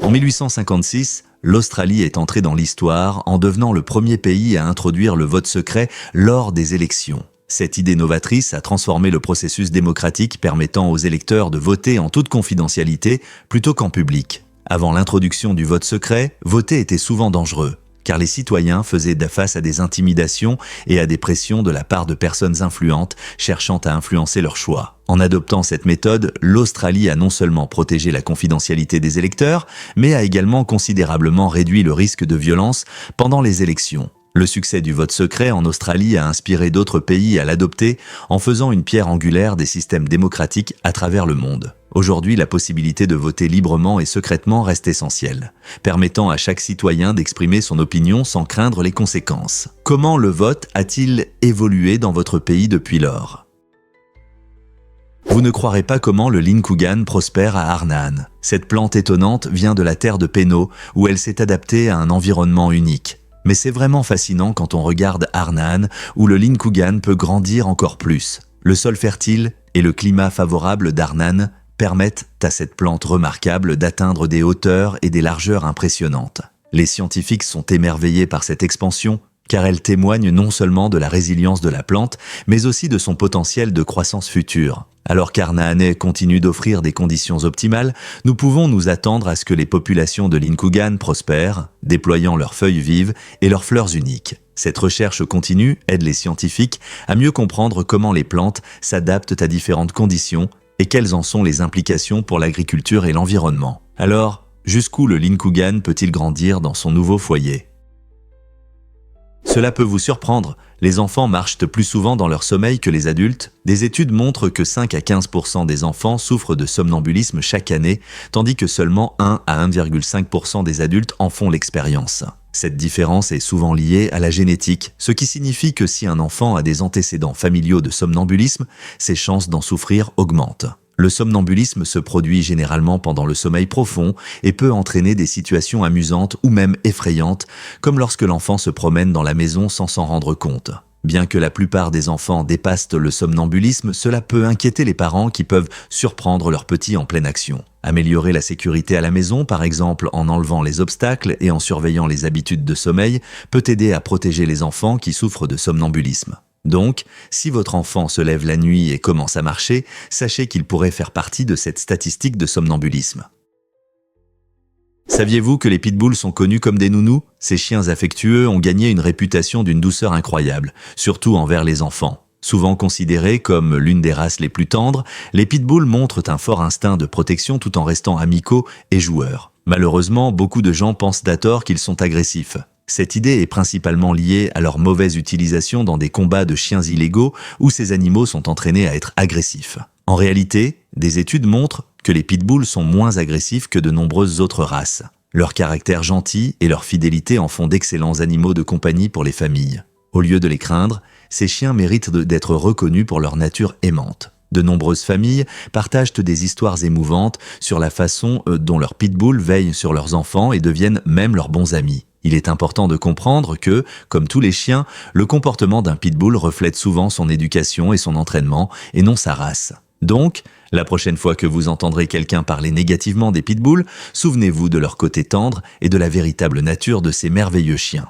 En 1856, l'Australie est entrée dans l'histoire en devenant le premier pays à introduire le vote secret lors des élections. Cette idée novatrice a transformé le processus démocratique permettant aux électeurs de voter en toute confidentialité plutôt qu'en public. Avant l'introduction du vote secret, voter était souvent dangereux, car les citoyens faisaient face à des intimidations et à des pressions de la part de personnes influentes cherchant à influencer leur choix. En adoptant cette méthode, l'Australie a non seulement protégé la confidentialité des électeurs, mais a également considérablement réduit le risque de violence pendant les élections. Le succès du vote secret en Australie a inspiré d'autres pays à l'adopter en faisant une pierre angulaire des systèmes démocratiques à travers le monde. Aujourd'hui, la possibilité de voter librement et secrètement reste essentielle, permettant à chaque citoyen d'exprimer son opinion sans craindre les conséquences. Comment le vote a-t-il évolué dans votre pays depuis lors ? Vous ne croirez pas comment le Lindkougan prospère à Arnhem. Cette plante étonnante vient de la terre de Penno, où elle s'est adaptée à un environnement unique. Mais c'est vraiment fascinant quand on regarde Arnhem, où le Lindkougan peut grandir encore plus. Le sol fertile et le climat favorable d'Arnhem permettent à cette plante remarquable d'atteindre des hauteurs et des largeurs impressionnantes. Les scientifiques sont émerveillés par cette expansion, car elle témoigne non seulement de la résilience de la plante, mais aussi de son potentiel de croissance future. Alors qu'Arnhem continue d'offrir des conditions optimales, nous pouvons nous attendre à ce que les populations de Lindkougan prospèrent, déployant leurs feuilles vives et leurs fleurs uniques. Cette recherche continue aide les scientifiques à mieux comprendre comment les plantes s'adaptent à différentes conditions et quelles en sont les implications pour l'agriculture et l'environnement. Alors, jusqu'où le Lindkougan peut-il grandir dans son nouveau foyer ? Cela peut vous surprendre, les enfants marchent plus souvent dans leur sommeil que les adultes. Des études montrent que 5 à 15% des enfants souffrent de somnambulisme chaque année, tandis que seulement 1 à 1,5% des adultes en font l'expérience. Cette différence est souvent liée à la génétique, ce qui signifie que si un enfant a des antécédents familiaux de somnambulisme, ses chances d'en souffrir augmentent. Le somnambulisme se produit généralement pendant le sommeil profond et peut entraîner des situations amusantes ou même effrayantes, comme lorsque l'enfant se promène dans la maison sans s'en rendre compte. Bien que la plupart des enfants dépassent le somnambulisme, cela peut inquiéter les parents qui peuvent surprendre leurs petits en pleine action. Améliorer la sécurité à la maison, par exemple en enlevant les obstacles et en surveillant les habitudes de sommeil, peut aider à protéger les enfants qui souffrent de somnambulisme. Donc, si votre enfant se lève la nuit et commence à marcher, sachez qu'il pourrait faire partie de cette statistique de somnambulisme. Saviez-vous que les pitbulls sont connus comme des nounous ? Ces chiens affectueux ont gagné une réputation d'une douceur incroyable, surtout envers les enfants. Souvent considérés comme l'une des races les plus tendres, les pitbulls montrent un fort instinct de protection tout en restant amicaux et joueurs. Malheureusement, beaucoup de gens pensent à tort qu'ils sont agressifs. Cette idée est principalement liée à leur mauvaise utilisation dans des combats de chiens illégaux où ces animaux sont entraînés à être agressifs. En réalité, des études montrent que les pitbulls sont moins agressifs que de nombreuses autres races. Leur caractère gentil et leur fidélité en font d'excellents animaux de compagnie pour les familles. Au lieu de les craindre, ces chiens méritent d'être reconnus pour leur nature aimante. De nombreuses familles partagent des histoires émouvantes sur la façon dont leurs pitbulls veillent sur leurs enfants et deviennent même leurs bons amis. Il est important de comprendre que, comme tous les chiens, le comportement d'un pitbull reflète souvent son éducation et son entraînement, et non sa race. Donc, la prochaine fois que vous entendrez quelqu'un parler négativement des pitbulls, souvenez-vous de leur côté tendre et de la véritable nature de ces merveilleux chiens.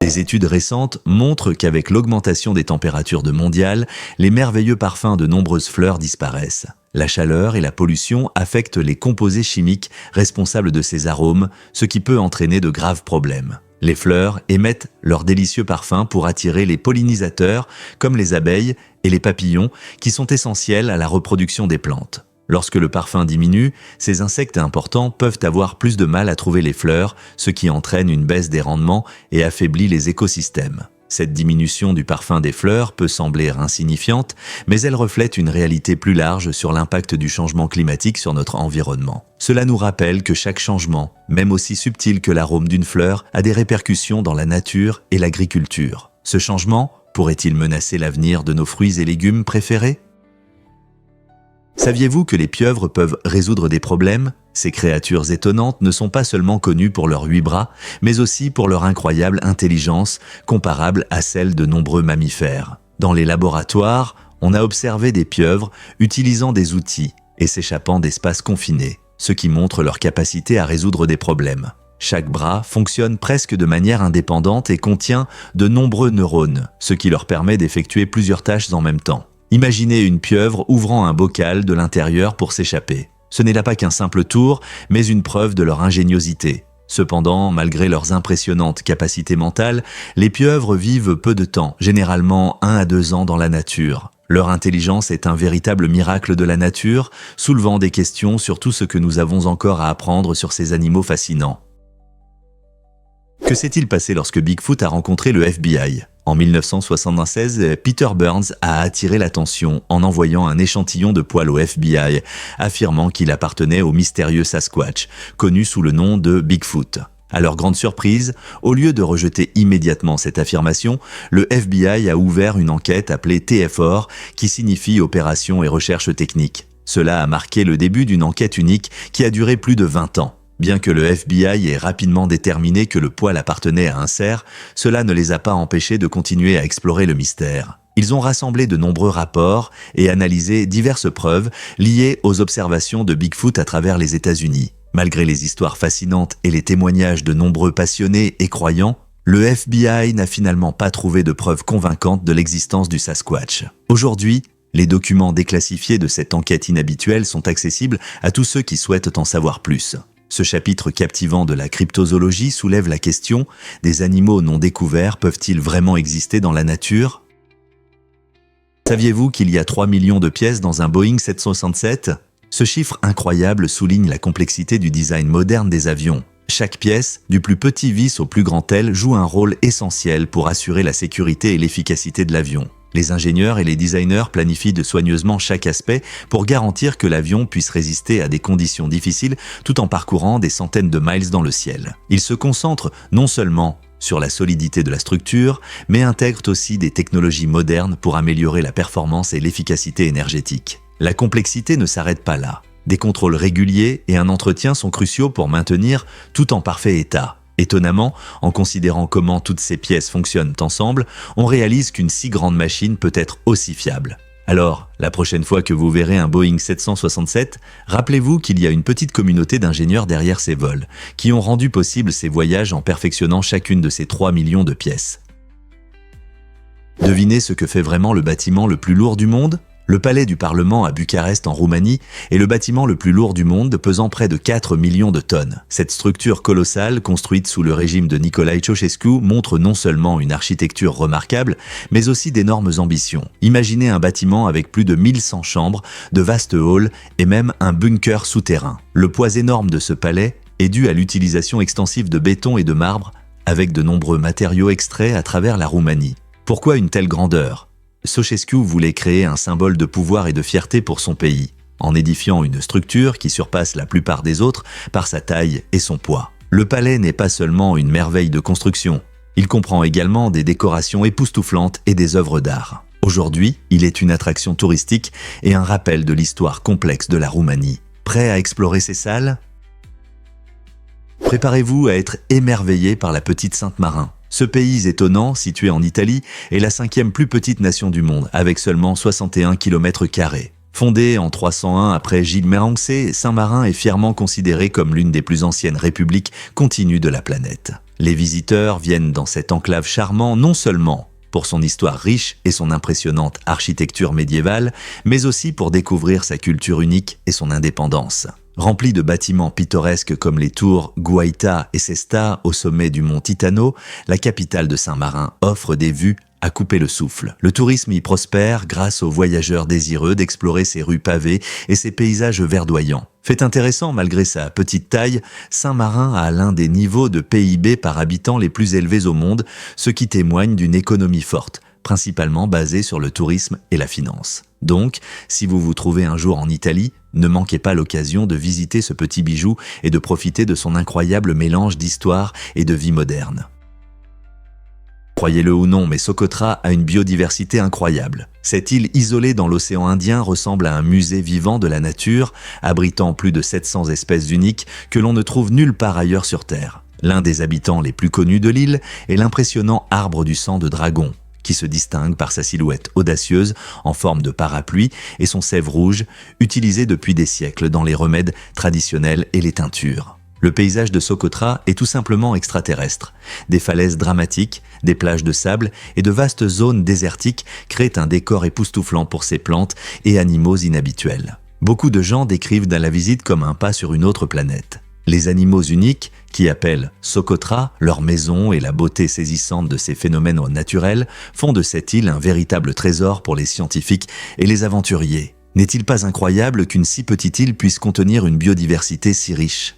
Des études récentes montrent qu'avec l'augmentation des températures mondiales, les merveilleux parfums de nombreuses fleurs disparaissent. La chaleur et la pollution affectent les composés chimiques responsables de ces arômes, ce qui peut entraîner de graves problèmes. Les fleurs émettent leurs délicieux parfums pour attirer les pollinisateurs, comme les abeilles et les papillons, qui sont essentiels à la reproduction des plantes. Lorsque le parfum diminue, ces insectes importants peuvent avoir plus de mal à trouver les fleurs, ce qui entraîne une baisse des rendements et affaiblit les écosystèmes. Cette diminution du parfum des fleurs peut sembler insignifiante, mais elle reflète une réalité plus large sur l'impact du changement climatique sur notre environnement. Cela nous rappelle que chaque changement, même aussi subtil que l'arôme d'une fleur, a des répercussions dans la nature et l'agriculture. Ce changement pourrait-il menacer l'avenir de nos fruits et légumes préférés ? Saviez-vous que les pieuvres peuvent résoudre des problèmes ? Ces créatures étonnantes ne sont pas seulement connues pour leurs 8 bras, mais aussi pour leur incroyable intelligence, comparable à celle de nombreux mammifères. Dans les laboratoires, on a observé des pieuvres utilisant des outils et s'échappant d'espaces confinés. ce qui montre leur capacité à résoudre des problèmes. Chaque bras fonctionne presque de manière indépendante et contient de nombreux neurones, ce qui leur permet d'effectuer plusieurs tâches en même temps. Imaginez une pieuvre ouvrant un bocal de l'intérieur pour s'échapper. Ce n'est là pas qu'un simple tour, mais une preuve de leur ingéniosité. Cependant, malgré leurs impressionnantes capacités mentales, les pieuvres vivent peu de temps, généralement 1 à 2 ans dans la nature. Leur intelligence est un véritable miracle de la nature, soulevant des questions sur tout ce que nous avons encore à apprendre sur ces animaux fascinants. Que s'est-il passé lorsque Bigfoot a rencontré le FBI ? En 1976, Peter Burns a attiré l'attention en envoyant un échantillon de poils au FBI, affirmant qu'il appartenait au mystérieux Sasquatch, connu sous le nom de Bigfoot. À leur grande surprise, au lieu de rejeter immédiatement cette affirmation, le FBI a ouvert une enquête appelée TFOR, qui signifie Opération et Recherche Technique. Cela a marqué le début d'une enquête unique qui a duré plus de 20 ans. Bien que le FBI ait rapidement déterminé que le poil appartenait à un cerf, cela ne les a pas empêchés de continuer à explorer le mystère. Ils ont rassemblé de nombreux rapports et analysé diverses preuves liées aux observations de Bigfoot à travers les États-Unis. Malgré les histoires fascinantes et les témoignages de nombreux passionnés et croyants, le FBI n'a finalement pas trouvé de preuves convaincantes de l'existence du Sasquatch. Aujourd'hui, les documents déclassifiés de cette enquête inhabituelle sont accessibles à tous ceux qui souhaitent en savoir plus. Ce chapitre captivant de la cryptozoologie soulève la question: des animaux non découverts peuvent-ils vraiment exister dans la nature ? Saviez-vous qu'il y a 3 millions de pièces dans un Boeing 767 ? Ce chiffre incroyable souligne la complexité du design moderne des avions. Chaque pièce, du plus petit vis au plus grand aile, joue un rôle essentiel pour assurer la sécurité et l'efficacité de l'avion. Les ingénieurs et les designers planifient soigneusement chaque aspect pour garantir que l'avion puisse résister à des conditions difficiles tout en parcourant des centaines de miles dans le ciel. Ils se concentrent non seulement sur la solidité de la structure, mais intègrent aussi des technologies modernes pour améliorer la performance et l'efficacité énergétique. La complexité ne s'arrête pas là. Des contrôles réguliers et un entretien sont cruciaux pour maintenir tout en parfait état. Étonnamment, en considérant comment toutes ces pièces fonctionnent ensemble, on réalise qu'une si grande machine peut être aussi fiable. Alors, la prochaine fois que vous verrez un Boeing 767, rappelez-vous qu'il y a une petite communauté d'ingénieurs derrière ces vols, qui ont rendu possible ces voyages en perfectionnant chacune de ces 3 millions de pièces. Devinez ce que fait vraiment le bâtiment le plus lourd du monde ? Le palais du Parlement à Bucarest en Roumanie est le bâtiment le plus lourd du monde, pesant près de 4 millions de tonnes. Cette structure colossale, construite sous le régime de Nicolae Ceausescu, montre non seulement une architecture remarquable, mais aussi d'énormes ambitions. Imaginez un bâtiment avec plus de 1100 chambres, de vastes halls et même un bunker souterrain. Le poids énorme de ce palais est dû à l'utilisation extensive de béton et de marbre, avec de nombreux matériaux extraits à travers la Roumanie. Pourquoi une telle grandeur ? Ceausescu voulait créer un symbole de pouvoir et de fierté pour son pays, en édifiant une structure qui surpasse la plupart des autres par sa taille et son poids. Le palais n'est pas seulement une merveille de construction, il comprend également des décorations époustouflantes et des œuvres d'art. Aujourd'hui, il est une attraction touristique et un rappel de l'histoire complexe de la Roumanie. Prêt à explorer ces salles ? Préparez-vous à être émerveillé par la petite Sainte-Marin. Ce pays étonnant, situé en Italie, est la 5e plus petite nation du monde, avec seulement 61 km². Fondée en 301 après Gilles Mérancé, Saint-Marin est fièrement considérée comme l'une des plus anciennes républiques continues de la planète. Les visiteurs viennent dans cette enclave charmante non seulement pour son histoire riche et son impressionnante architecture médiévale, mais aussi pour découvrir sa culture unique et son indépendance. Remplie de bâtiments pittoresques comme les tours Guaita et Sesta au sommet du mont Titano, la capitale de Saint-Marin offre des vues à couper le souffle. Le tourisme y prospère grâce aux voyageurs désireux d'explorer ses rues pavées et ses paysages verdoyants. Fait intéressant, malgré sa petite taille, Saint-Marin a l'un des niveaux de PIB par habitant les plus élevés au monde, ce qui témoigne d'une économie forte, principalement basée sur le tourisme et la finance. Donc, si vous vous trouvez un jour en Italie, ne manquez pas l'occasion de visiter ce petit bijou et de profiter de son incroyable mélange d'histoire et de vie moderne. Croyez-le ou non, mais Socotra a une biodiversité incroyable. Cette île isolée dans l'océan Indien ressemble à un musée vivant de la nature, abritant plus de 700 espèces uniques que l'on ne trouve nulle part ailleurs sur Terre. L'un des habitants les plus connus de l'île est l'impressionnant arbre du sang de dragon, qui se distingue par sa silhouette audacieuse en forme de parapluie et son sève rouge, utilisé depuis des siècles dans les remèdes traditionnels et les teintures. Le paysage de Socotra est tout simplement extraterrestre. Des falaises dramatiques, des plages de sable et de vastes zones désertiques créent un décor époustouflant pour ces plantes et animaux inhabituels. Beaucoup de gens décrivent la visite comme un pas sur une autre planète. Les animaux uniques, qui appellent Socotra, leur maison et la beauté saisissante de ces phénomènes naturels, font de cette île un véritable trésor pour les scientifiques et les aventuriers. N'est-il pas incroyable qu'une si petite île puisse contenir une biodiversité si riche ?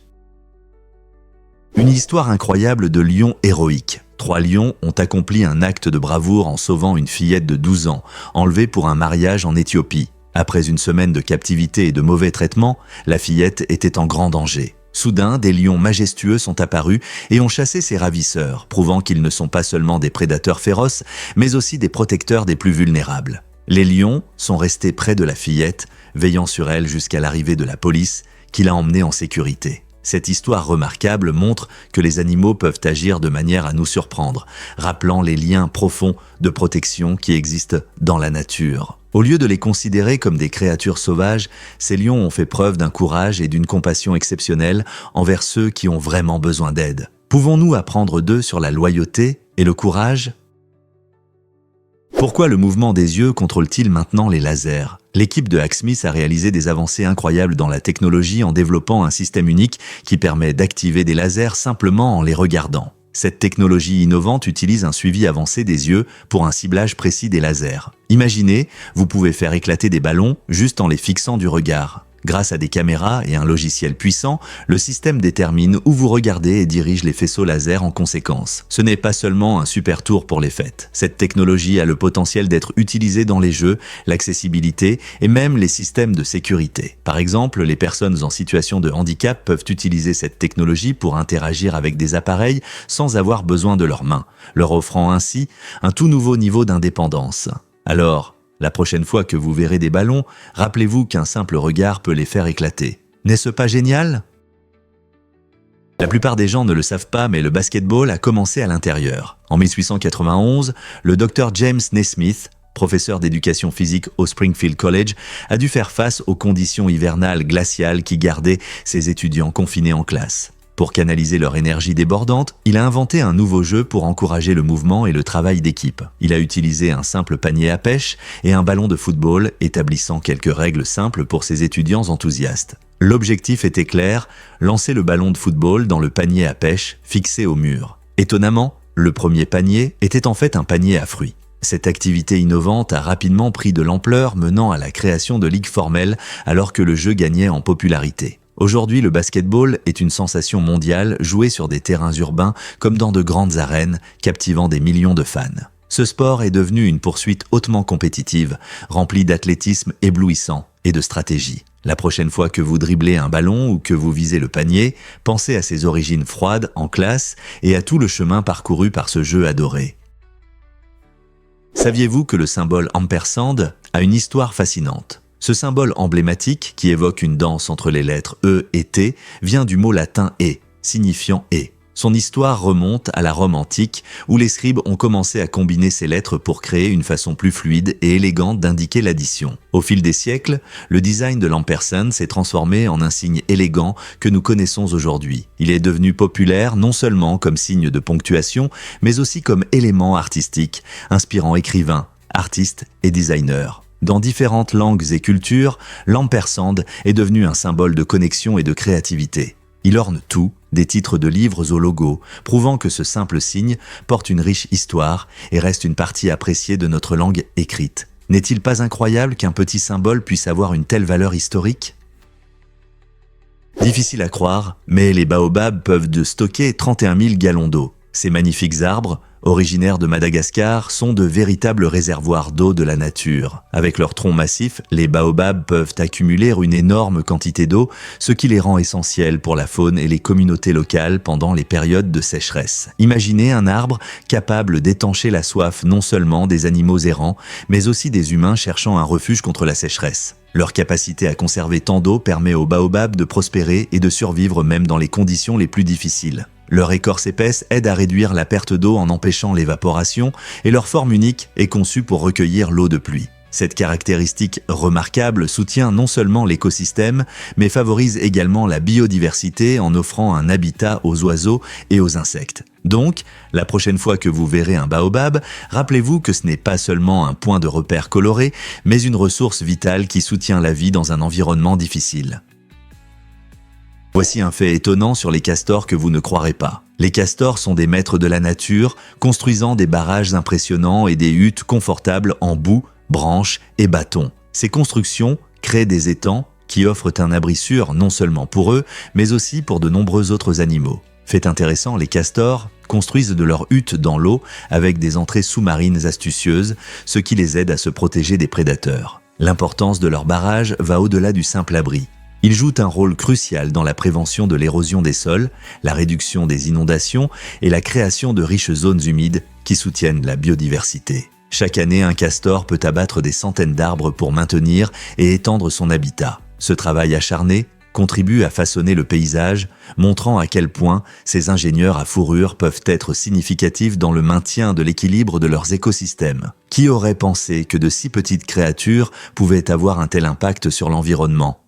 Une histoire incroyable de lions héroïques. 3 lions ont accompli un acte de bravoure en sauvant une fillette de 12 ans, enlevée pour un mariage en Éthiopie. Après une semaine de captivité et de mauvais traitements, la fillette était en grand danger. Soudain, des lions majestueux sont apparus et ont chassé ses ravisseurs, prouvant qu'ils ne sont pas seulement des prédateurs féroces, mais aussi des protecteurs des plus vulnérables. Les lions sont restés près de la fillette, veillant sur elle jusqu'à l'arrivée de la police, qui l'a emmenée en sécurité. Cette histoire remarquable montre que les animaux peuvent agir de manière à nous surprendre, rappelant les liens profonds de protection qui existent dans la nature. Au lieu de les considérer comme des créatures sauvages, ces lions ont fait preuve d'un courage et d'une compassion exceptionnelle envers ceux qui ont vraiment besoin d'aide. Pouvons-nous apprendre d'eux sur la loyauté et le courage ? Pourquoi le mouvement des yeux contrôle-t-il maintenant les lasers ? L'équipe de Hacksmith a réalisé des avancées incroyables dans la technologie en développant un système unique qui permet d'activer des lasers simplement en les regardant. Cette technologie innovante utilise un suivi avancé des yeux pour un ciblage précis des lasers. Imaginez, vous pouvez faire éclater des ballons juste en les fixant du regard. Grâce à des caméras et un logiciel puissant, le système détermine où vous regardez et dirige les faisceaux laser en conséquence. Ce n'est pas seulement un super tour pour les fêtes. Cette technologie a le potentiel d'être utilisée dans les jeux, l'accessibilité et même les systèmes de sécurité. Par exemple, les personnes en situation de handicap peuvent utiliser cette technologie pour interagir avec des appareils sans avoir besoin de leurs mains, leur offrant ainsi un tout nouveau niveau d'indépendance. Alors, la prochaine fois que vous verrez des ballons, rappelez-vous qu'un simple regard peut les faire éclater. N'est-ce pas génial ? La plupart des gens ne le savent pas, mais le basketball a commencé à l'intérieur. En 1891, le Dr James Naismith, professeur d'éducation physique au Springfield College, a dû faire face aux conditions hivernales glaciales qui gardaient ses étudiants confinés en classe. Pour canaliser leur énergie débordante, il a inventé un nouveau jeu pour encourager le mouvement et le travail d'équipe. Il a utilisé un simple panier à pêche et un ballon de football, établissant quelques règles simples pour ses étudiants enthousiastes. L'objectif était clair, lancer le ballon de football dans le panier à pêche fixé au mur. Étonnamment, le premier panier était en fait un panier à fruits. Cette activité innovante a rapidement pris de l'ampleur, menant à la création de ligues formelles alors que le jeu gagnait en popularité. Aujourd'hui, le basketball est une sensation mondiale jouée sur des terrains urbains comme dans de grandes arènes, captivant des millions de fans. Ce sport est devenu une poursuite hautement compétitive, remplie d'athlétisme éblouissant et de stratégie. La prochaine fois que vous dribblez un ballon ou que vous visez le panier, pensez à ses origines froides en classe et à tout le chemin parcouru par ce jeu adoré. Saviez-vous que le symbole ampersand a une histoire fascinante ? Ce symbole emblématique, qui évoque une danse entre les lettres E et T, vient du mot latin e, signifiant et. Son histoire remonte à la Rome antique, où les scribes ont commencé à combiner ces lettres pour créer une façon plus fluide et élégante d'indiquer l'addition. Au fil des siècles, le design de l'ampersand s'est transformé en un signe élégant que nous connaissons aujourd'hui. Il est devenu populaire non seulement comme signe de ponctuation, mais aussi comme élément artistique, inspirant écrivains, artistes et designers. Dans différentes langues et cultures, l'ampersand est devenu un symbole de connexion et de créativité. Il orne tout, des titres de livres au logo, prouvant que ce simple signe porte une riche histoire et reste une partie appréciée de notre langue écrite. N'est-il pas incroyable qu'un petit symbole puisse avoir une telle valeur historique ? Difficile à croire, mais les baobabs peuvent stocker 31 000 gallons d'eau. Ces magnifiques arbres, originaires de Madagascar, sont de véritables réservoirs d'eau de la nature. Avec leurs troncs massifs, les baobabs peuvent accumuler une énorme quantité d'eau, ce qui les rend essentiels pour la faune et les communautés locales pendant les périodes de sécheresse. Imaginez un arbre capable d'étancher la soif non seulement des animaux errants, mais aussi des humains cherchant un refuge contre la sécheresse. Leur capacité à conserver tant d'eau permet aux baobabs de prospérer et de survivre même dans les conditions les plus difficiles. Leur écorce épaisse aide à réduire la perte d'eau en empêchant l'évaporation et leur forme unique est conçue pour recueillir l'eau de pluie. Cette caractéristique remarquable soutient non seulement l'écosystème, mais favorise également la biodiversité en offrant un habitat aux oiseaux et aux insectes. Donc, la prochaine fois que vous verrez un baobab, rappelez-vous que ce n'est pas seulement un point de repère coloré, mais une ressource vitale qui soutient la vie dans un environnement difficile. Voici un fait étonnant sur les castors que vous ne croirez pas. Les castors sont des maîtres de la nature, construisant des barrages impressionnants et des huttes confortables en boue, branches et bâtons. Ces constructions créent des étangs qui offrent un abri sûr non seulement pour eux, mais aussi pour de nombreux autres animaux. Fait intéressant, les castors construisent de leurs huttes dans l'eau avec des entrées sous-marines astucieuses, ce qui les aide à se protéger des prédateurs. L'importance de leurs barrages va au-delà du simple abri. Ils jouent un rôle crucial dans la prévention de l'érosion des sols, la réduction des inondations et la création de riches zones humides qui soutiennent la biodiversité. Chaque année, un castor peut abattre des centaines d'arbres pour maintenir et étendre son habitat. Ce travail acharné contribue à façonner le paysage, montrant à quel point ces ingénieurs à fourrure peuvent être significatifs dans le maintien de l'équilibre de leurs écosystèmes. Qui aurait pensé que de si petites créatures pouvaient avoir un tel impact sur l'environnement ?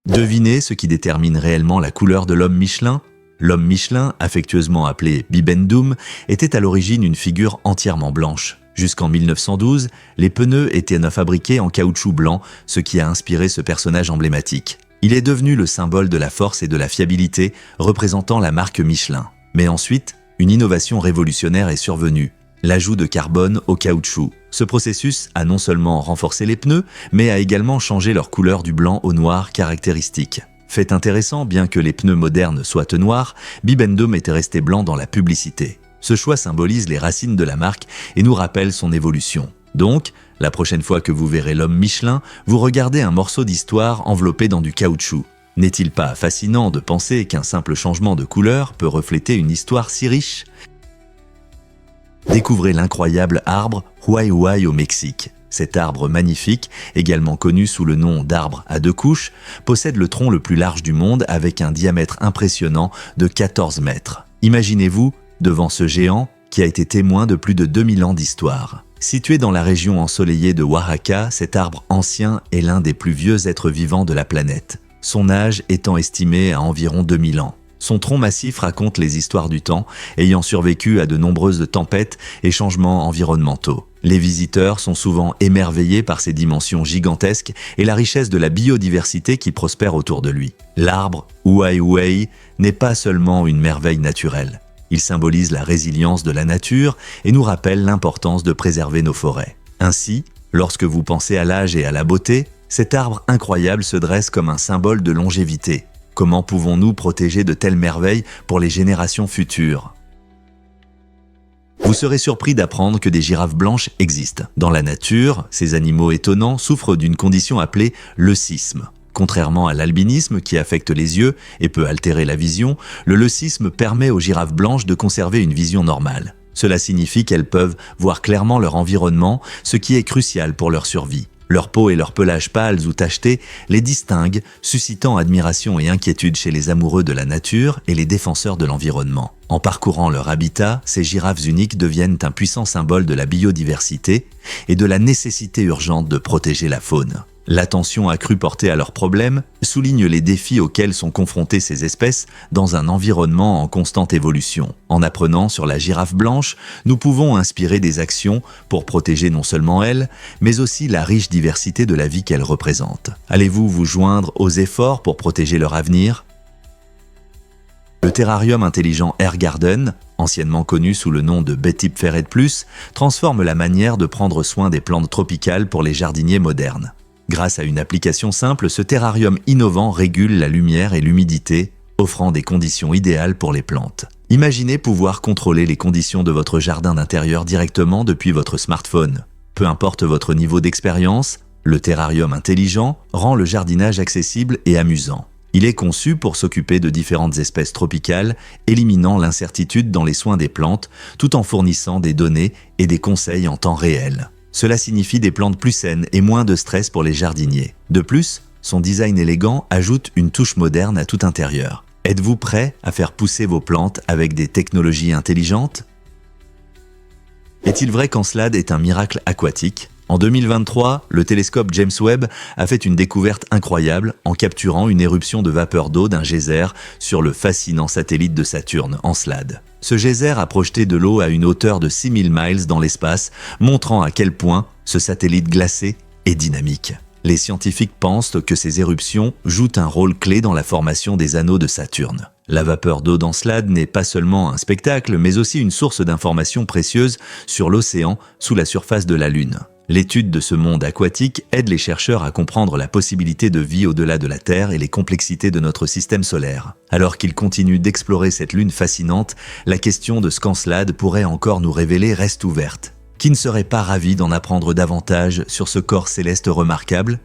Devinez ce qui détermine réellement la couleur de l'homme Michelin ? L'homme Michelin, affectueusement appelé Bibendum, était à l'origine une figure entièrement blanche. Jusqu'en 1912, les pneus étaient fabriqués en caoutchouc blanc, ce qui a inspiré ce personnage emblématique. Il est devenu le symbole de la force et de la fiabilité, représentant la marque Michelin. Mais ensuite, une innovation révolutionnaire est survenue. L'ajout de carbone au caoutchouc. Ce processus a non seulement renforcé les pneus, mais a également changé leur couleur du blanc au noir caractéristique. Fait intéressant, bien que les pneus modernes soient noirs, Bibendum était resté blanc dans la publicité. Ce choix symbolise les racines de la marque et nous rappelle son évolution. Donc, la prochaine fois que vous verrez l'homme Michelin, vous regardez un morceau d'histoire enveloppé dans du caoutchouc. N'est-il pas fascinant de penser qu'un simple changement de couleur peut refléter une histoire si riche ? Découvrez l'incroyable arbre Huayhuay au Mexique. Cet arbre magnifique, également connu sous le nom d'arbre à deux couches, possède le tronc le plus large du monde avec un diamètre impressionnant de 14 mètres. Imaginez-vous devant ce géant qui a été témoin de plus de 2000 ans d'histoire. Situé dans la région ensoleillée de Oaxaca, cet arbre ancien est l'un des plus vieux êtres vivants de la planète, son âge étant estimé à environ 2000 ans. Son tronc massif raconte les histoires du temps, ayant survécu à de nombreuses tempêtes et changements environnementaux. Les visiteurs sont souvent émerveillés par ses dimensions gigantesques et la richesse de la biodiversité qui prospère autour de lui. L'arbre Huayhuay n'est pas seulement une merveille naturelle. Il symbolise la résilience de la nature et nous rappelle l'importance de préserver nos forêts. Ainsi, lorsque vous pensez à l'âge et à la beauté, cet arbre incroyable se dresse comme un symbole de longévité. Comment pouvons-nous protéger de telles merveilles pour les générations futures ? Vous serez surpris d'apprendre que des girafes blanches existent. Dans la nature, ces animaux étonnants souffrent d'une condition appelée leucisme. Contrairement à l'albinisme qui affecte les yeux et peut altérer la vision, le leucisme permet aux girafes blanches de conserver une vision normale. Cela signifie qu'elles peuvent voir clairement leur environnement, ce qui est crucial pour leur survie. Leur peau et leur pelage pâles ou tachetés les distinguent, suscitant admiration et inquiétude chez les amoureux de la nature et les défenseurs de l'environnement. En parcourant leur habitat, ces girafes uniques deviennent un puissant symbole de la biodiversité et de la nécessité urgente de protéger la faune. L'attention accrue portée à leurs problèmes souligne les défis auxquels sont confrontées ces espèces dans un environnement en constante évolution. En apprenant sur la girafe blanche, nous pouvons inspirer des actions pour protéger non seulement elle, mais aussi la riche diversité de la vie qu'elle représente. Allez-vous vous joindre aux efforts pour protéger leur avenir ? Le terrarium intelligent AirGarden, anciennement connu sous le nom de Betip Ferret Plus, transforme la manière de prendre soin des plantes tropicales pour les jardiniers modernes. Grâce à une application simple, ce terrarium innovant régule la lumière et l'humidité, offrant des conditions idéales pour les plantes. Imaginez pouvoir contrôler les conditions de votre jardin d'intérieur directement depuis votre smartphone. Peu importe votre niveau d'expérience, le terrarium intelligent rend le jardinage accessible et amusant. Il est conçu pour s'occuper de différentes espèces tropicales, éliminant l'incertitude dans les soins des plantes, tout en fournissant des données et des conseils en temps réel. Cela signifie des plantes plus saines et moins de stress pour les jardiniers. De plus, son design élégant ajoute une touche moderne à tout intérieur. Êtes-vous prêt à faire pousser vos plantes avec des technologies intelligentes? Est-il vrai qu'Encelade est un miracle aquatique? En 2023, le télescope James Webb a fait une découverte incroyable en capturant une éruption de vapeur d'eau d'un geyser sur le fascinant satellite de Saturne, Encelade. Ce geyser a projeté de l'eau à une hauteur de 6000 miles dans l'espace, montrant à quel point ce satellite glacé est dynamique. Les scientifiques pensent que ces éruptions jouent un rôle clé dans la formation des anneaux de Saturne. La vapeur d'eau d'Encelade n'est pas seulement un spectacle, mais aussi une source d'informations précieuses sur l'océan sous la surface de la Lune. L'étude de ce monde aquatique aide les chercheurs à comprendre la possibilité de vie au-delà de la Terre et les complexités de notre système solaire. Alors qu'ils continuent d'explorer cette Lune fascinante, la question de ce qu'Encelade pourrait encore nous révéler reste ouverte. Qui ne serait pas ravi d'en apprendre davantage sur ce corps céleste remarquable?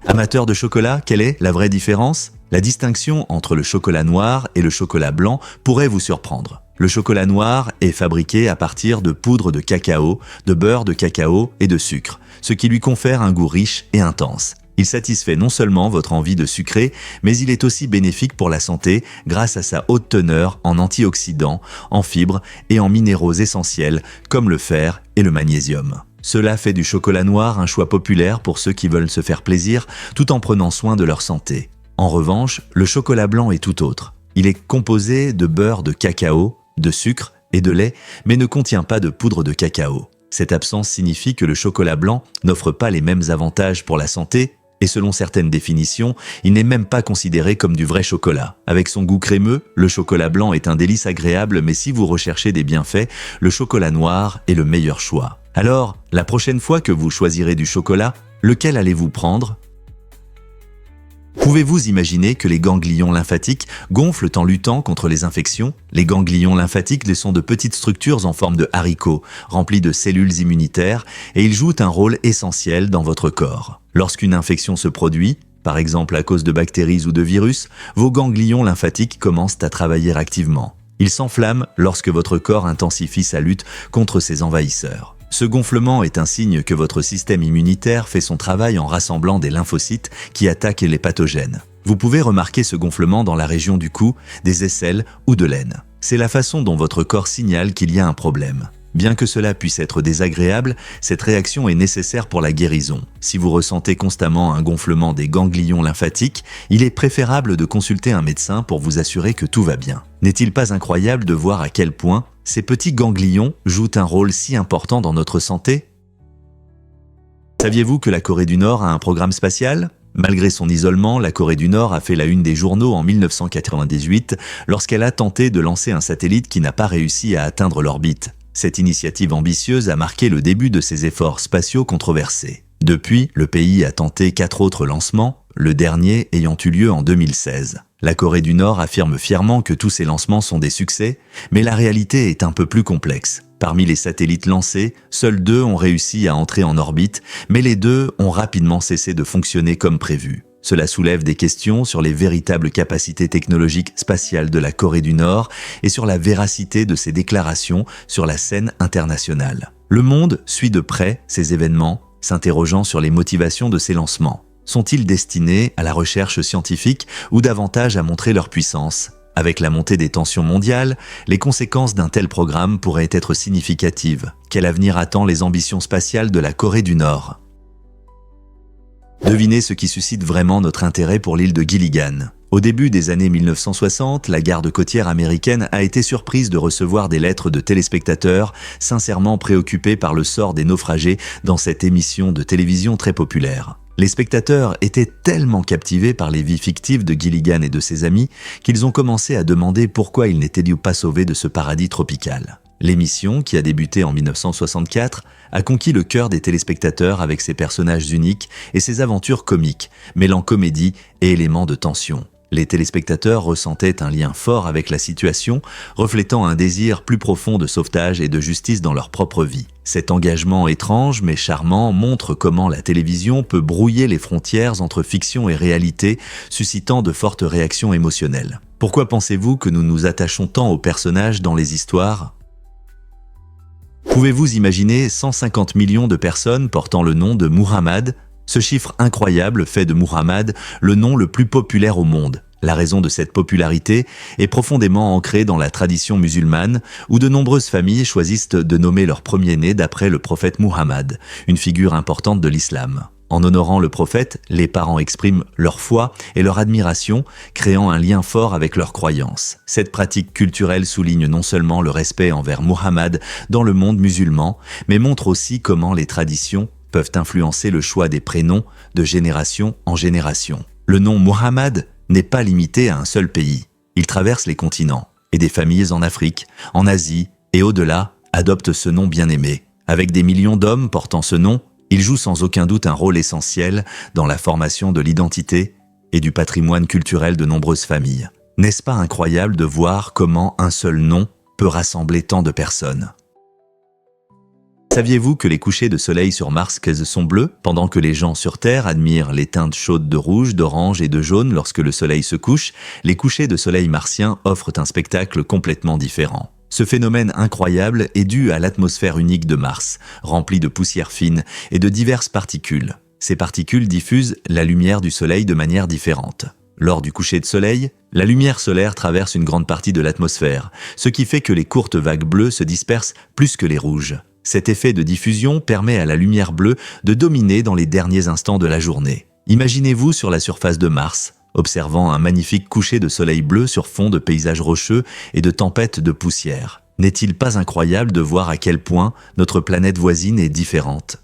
Amateur de chocolat, quelle est la vraie différence? La distinction entre le chocolat noir et le chocolat blanc pourrait vous surprendre. Le chocolat noir est fabriqué à partir de poudre de cacao, de beurre de cacao et de sucre, ce qui lui confère un goût riche et intense. Il satisfait non seulement votre envie de sucrer, mais il est aussi bénéfique pour la santé grâce à sa haute teneur en antioxydants, en fibres et en minéraux essentiels comme le fer et le magnésium. Cela fait du chocolat noir un choix populaire pour ceux qui veulent se faire plaisir tout en prenant soin de leur santé. En revanche, le chocolat blanc est tout autre. Il est composé de beurre de cacao, de sucre et de lait, mais ne contient pas de poudre de cacao. Cette absence signifie que le chocolat blanc n'offre pas les mêmes avantages pour la santé, et selon certaines définitions, il n'est même pas considéré comme du vrai chocolat. Avec son goût crémeux, le chocolat blanc est un délice agréable, mais si vous recherchez des bienfaits, le chocolat noir est le meilleur choix. Alors, la prochaine fois que vous choisirez du chocolat, lequel allez-vous prendre ? Pouvez-vous imaginer que les ganglions lymphatiques gonflent en luttant contre les infections? Les ganglions lymphatiques sont de petites structures en forme de haricots, remplies de cellules immunitaires, et ils jouent un rôle essentiel dans votre corps. Lorsqu'une infection se produit, par exemple à cause de bactéries ou de virus, vos ganglions lymphatiques commencent à travailler activement. Ils s'enflamment lorsque votre corps intensifie sa lutte contre ces envahisseurs. Ce gonflement est un signe que votre système immunitaire fait son travail en rassemblant des lymphocytes qui attaquent les pathogènes. Vous pouvez remarquer ce gonflement dans la région du cou, des aisselles ou de l'aine. C'est la façon dont votre corps signale qu'il y a un problème. Bien que cela puisse être désagréable, cette réaction est nécessaire pour la guérison. Si vous ressentez constamment un gonflement des ganglions lymphatiques, il est préférable de consulter un médecin pour vous assurer que tout va bien. N'est-il pas incroyable de voir à quel point ces petits ganglions jouent un rôle si important dans notre santé? Saviez-vous que la Corée du Nord a un programme spatial? Malgré son isolement, la Corée du Nord a fait la une des journaux en 1998 lorsqu'elle a tenté de lancer un satellite qui n'a pas réussi à atteindre l'orbite. Cette initiative ambitieuse a marqué le début de ses efforts spatiaux controversés. Depuis, le pays a tenté 4 autres lancements, le dernier ayant eu lieu en 2016. La Corée du Nord affirme fièrement que tous ces lancements sont des succès, mais la réalité est un peu plus complexe. Parmi les satellites lancés, seuls 2 ont réussi à entrer en orbite, mais les 2 ont rapidement cessé de fonctionner comme prévu. Cela soulève des questions sur les véritables capacités technologiques spatiales de la Corée du Nord et sur la véracité de ses déclarations sur la scène internationale. Le monde suit de près ces événements, s'interrogeant sur les motivations de ces lancements. Sont-ils destinés à la recherche scientifique ou davantage à montrer leur puissance? Avec la montée des tensions mondiales, les conséquences d'un tel programme pourraient être significatives. Quel avenir attend les ambitions spatiales de la Corée du Nord? Devinez ce qui suscite vraiment notre intérêt pour l'île de Gilligan. Au début des années 1960, la garde côtière américaine a été surprise de recevoir des lettres de téléspectateurs sincèrement préoccupés par le sort des naufragés dans cette émission de télévision très populaire. Les spectateurs étaient tellement captivés par les vies fictives de Gilligan et de ses amis qu'ils ont commencé à demander pourquoi ils n'étaient pas sauvés de ce paradis tropical. L'émission, qui a débuté en 1964, a conquis le cœur des téléspectateurs avec ses personnages uniques et ses aventures comiques, mêlant comédie et éléments de tension. Les téléspectateurs ressentaient un lien fort avec la situation, reflétant un désir plus profond de sauvetage et de justice dans leur propre vie. Cet engagement étrange mais charmant montre comment la télévision peut brouiller les frontières entre fiction et réalité, suscitant de fortes réactions émotionnelles. Pourquoi pensez-vous que nous nous attachons tant aux personnages dans les histoires ? Pouvez-vous imaginer 150 millions de personnes portant le nom de Muhammad ? Ce chiffre incroyable fait de Muhammad le nom le plus populaire au monde. La raison de cette popularité est profondément ancrée dans la tradition musulmane, où de nombreuses familles choisissent de nommer leur premier-né d'après le prophète Muhammad, une figure importante de l'islam. En honorant le prophète, les parents expriment leur foi et leur admiration, créant un lien fort avec leurs croyances. Cette pratique culturelle souligne non seulement le respect envers Muhammad dans le monde musulman, mais montre aussi comment les traditions peuvent influencer le choix des prénoms de génération en génération. Le nom Muhammad n'est pas limité à un seul pays. Il traverse les continents, et des familles en Afrique, en Asie et au-delà adoptent ce nom bien-aimé. Avec des millions d'hommes portant ce nom, il joue sans aucun doute un rôle essentiel dans la formation de l'identité et du patrimoine culturel de nombreuses familles. N'est-ce pas incroyable de voir comment un seul nom peut rassembler tant de personnes ? Saviez-vous que les couchers de soleil sur Mars sont bleus, pendant que les gens sur Terre admirent les teintes chaudes de rouge, d'orange et de jaune lorsque le soleil se couche, les couchers de soleil martiens offrent un spectacle complètement différent. Ce phénomène incroyable est dû à l'atmosphère unique de Mars, remplie de poussière fine et de diverses particules. Ces particules diffusent la lumière du soleil de manière différente. Lors du coucher de soleil, la lumière solaire traverse une grande partie de l'atmosphère, ce qui fait que les courtes vagues bleues se dispersent plus que les rouges. Cet effet de diffusion permet à la lumière bleue de dominer dans les derniers instants de la journée. Imaginez-vous sur la surface de Mars, observant un magnifique coucher de soleil bleu sur fond de paysages rocheux et de tempêtes de poussière. N'est-il pas incroyable de voir à quel point notre planète voisine est différente ?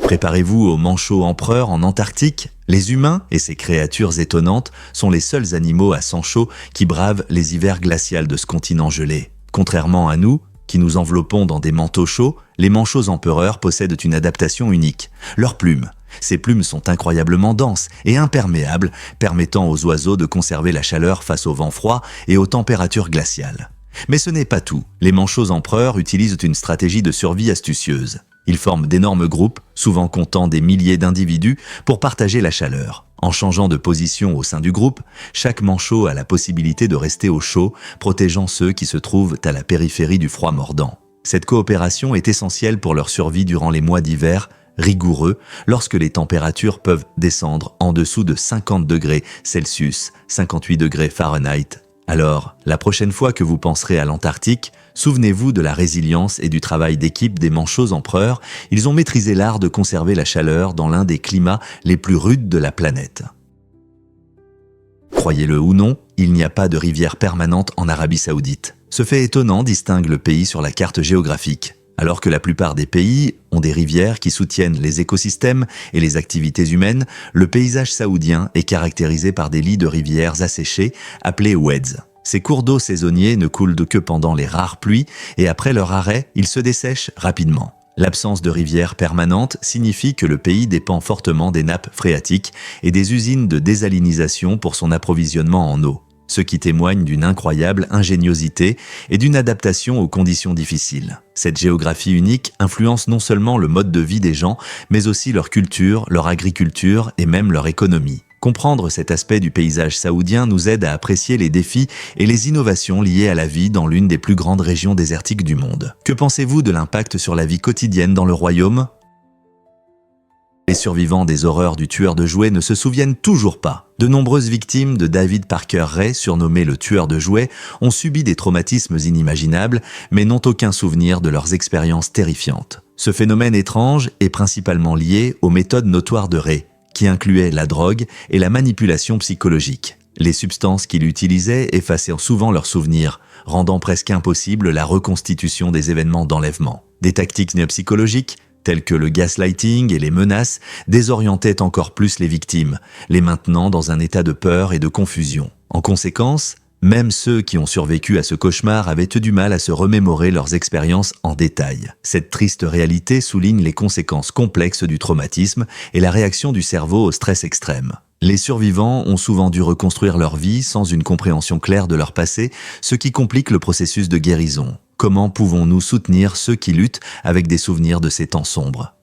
Préparez-vous au manchot empereur en Antarctique. Les humains et ces créatures étonnantes sont les seuls animaux à sang chaud qui bravent les hivers glaciaux de ce continent gelé. Contrairement à nous, qui nous enveloppons dans des manteaux chauds, les manchots empereurs possèdent une adaptation unique. Leurs plumes. Ces plumes sont incroyablement denses et imperméables, permettant aux oiseaux de conserver la chaleur face au vent froid et aux températures glaciales. Mais ce n'est pas tout. Les manchots empereurs utilisent une stratégie de survie astucieuse. Ils forment d'énormes groupes, souvent comptant des milliers d'individus, pour partager la chaleur. En changeant de position au sein du groupe, chaque manchot a la possibilité de rester au chaud, protégeant ceux qui se trouvent à la périphérie du froid mordant. Cette coopération est essentielle pour leur survie durant les mois d'hiver rigoureux, lorsque les températures peuvent descendre en dessous de 50 degrés Celsius, 58 degrés Fahrenheit. Alors, la prochaine fois que vous penserez à l'Antarctique, souvenez-vous de la résilience et du travail d'équipe des manchots empereurs. Ils ont maîtrisé l'art de conserver la chaleur dans l'un des climats les plus rudes de la planète. Croyez-le ou non, il n'y a pas de rivière permanente en Arabie Saoudite. Ce fait étonnant distingue le pays sur la carte géographique. Alors que la plupart des pays ont des rivières qui soutiennent les écosystèmes et les activités humaines, le paysage saoudien est caractérisé par des lits de rivières asséchés appelés oueds. Ces cours d'eau saisonniers ne coulent que pendant les rares pluies et après leur arrêt, ils se dessèchent rapidement. L'absence de rivières permanentes signifie que le pays dépend fortement des nappes phréatiques et des usines de désalinisation pour son approvisionnement en eau, ce qui témoigne d'une incroyable ingéniosité et d'une adaptation aux conditions difficiles. Cette géographie unique influence non seulement le mode de vie des gens, mais aussi leur culture, leur agriculture et même leur économie. Comprendre cet aspect du paysage saoudien nous aide à apprécier les défis et les innovations liées à la vie dans l'une des plus grandes régions désertiques du monde. Que pensez-vous de l'impact sur la vie quotidienne dans le royaume ? Les survivants des horreurs du tueur de jouets ne se souviennent toujours pas. De nombreuses victimes de David Parker Ray, surnommé le tueur de jouets, ont subi des traumatismes inimaginables, mais n'ont aucun souvenir de leurs expériences terrifiantes. Ce phénomène étrange est principalement lié aux méthodes notoires de Ray, qui incluaient la drogue et la manipulation psychologique. Les substances qu'il utilisait effaçaient souvent leurs souvenirs, rendant presque impossible la reconstitution des événements d'enlèvement. Des tactiques néopsychologiques, telles que le gaslighting et les menaces, désorientaient encore plus les victimes, les maintenant dans un état de peur et de confusion. En conséquence, même ceux qui ont survécu à ce cauchemar avaient eu du mal à se remémorer leurs expériences en détail. Cette triste réalité souligne les conséquences complexes du traumatisme et la réaction du cerveau au stress extrême. Les survivants ont souvent dû reconstruire leur vie sans une compréhension claire de leur passé, ce qui complique le processus de guérison. Comment pouvons-nous soutenir ceux qui luttent avec des souvenirs de ces temps sombres ?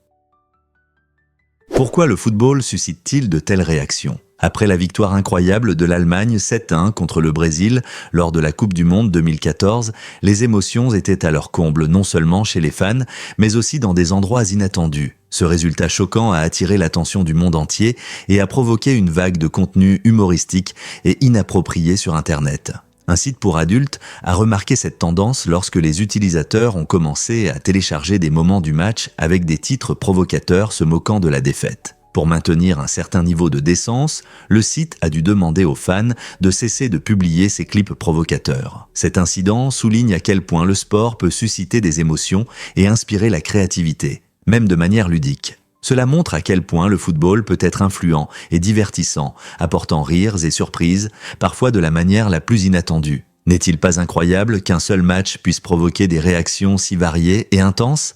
Pourquoi le football suscite-t-il de telles réactions ? Après la victoire incroyable de l'Allemagne 7-1 contre le Brésil lors de la Coupe du Monde 2014, les émotions étaient à leur comble non seulement chez les fans, mais aussi dans des endroits inattendus. Ce résultat choquant a attiré l'attention du monde entier et a provoqué une vague de contenu humoristique et inapproprié sur Internet. Un site pour adultes a remarqué cette tendance lorsque les utilisateurs ont commencé à télécharger des moments du match avec des titres provocateurs se moquant de la défaite. Pour maintenir un certain niveau de décence, le site a dû demander aux fans de cesser de publier ces clips provocateurs. Cet incident souligne à quel point le sport peut susciter des émotions et inspirer la créativité, même de manière ludique. Cela montre à quel point le football peut être influent et divertissant, apportant rires et surprises, parfois de la manière la plus inattendue. N'est-il pas incroyable qu'un seul match puisse provoquer des réactions si variées et intenses ?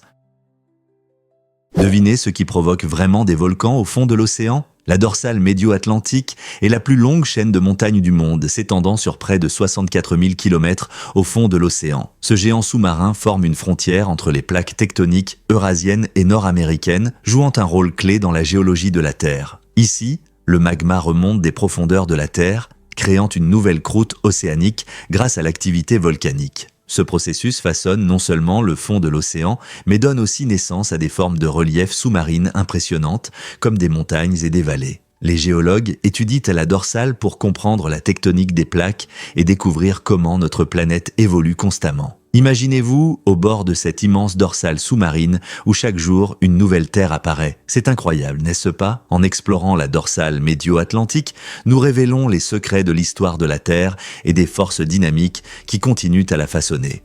Devinez ce qui provoque vraiment des volcans au fond de l'océan ? La dorsale médio-atlantique est la plus longue chaîne de montagnes du monde, s'étendant sur près de 64 000 km au fond de l'océan. Ce géant sous-marin forme une frontière entre les plaques tectoniques eurasiennes et nord-américaines, jouant un rôle clé dans la géologie de la Terre. Ici, le magma remonte des profondeurs de la Terre, créant une nouvelle croûte océanique grâce à l'activité volcanique. Ce processus façonne non seulement le fond de l'océan, mais donne aussi naissance à des formes de relief sous-marines impressionnantes, comme des montagnes et des vallées. Les géologues étudient la dorsale pour comprendre la tectonique des plaques et découvrir comment notre planète évolue constamment. Imaginez-vous au bord de cette immense dorsale sous-marine où chaque jour une nouvelle Terre apparaît. C'est incroyable, n'est-ce pas ? En explorant la dorsale médio-atlantique, nous révélons les secrets de l'histoire de la Terre et des forces dynamiques qui continuent à la façonner.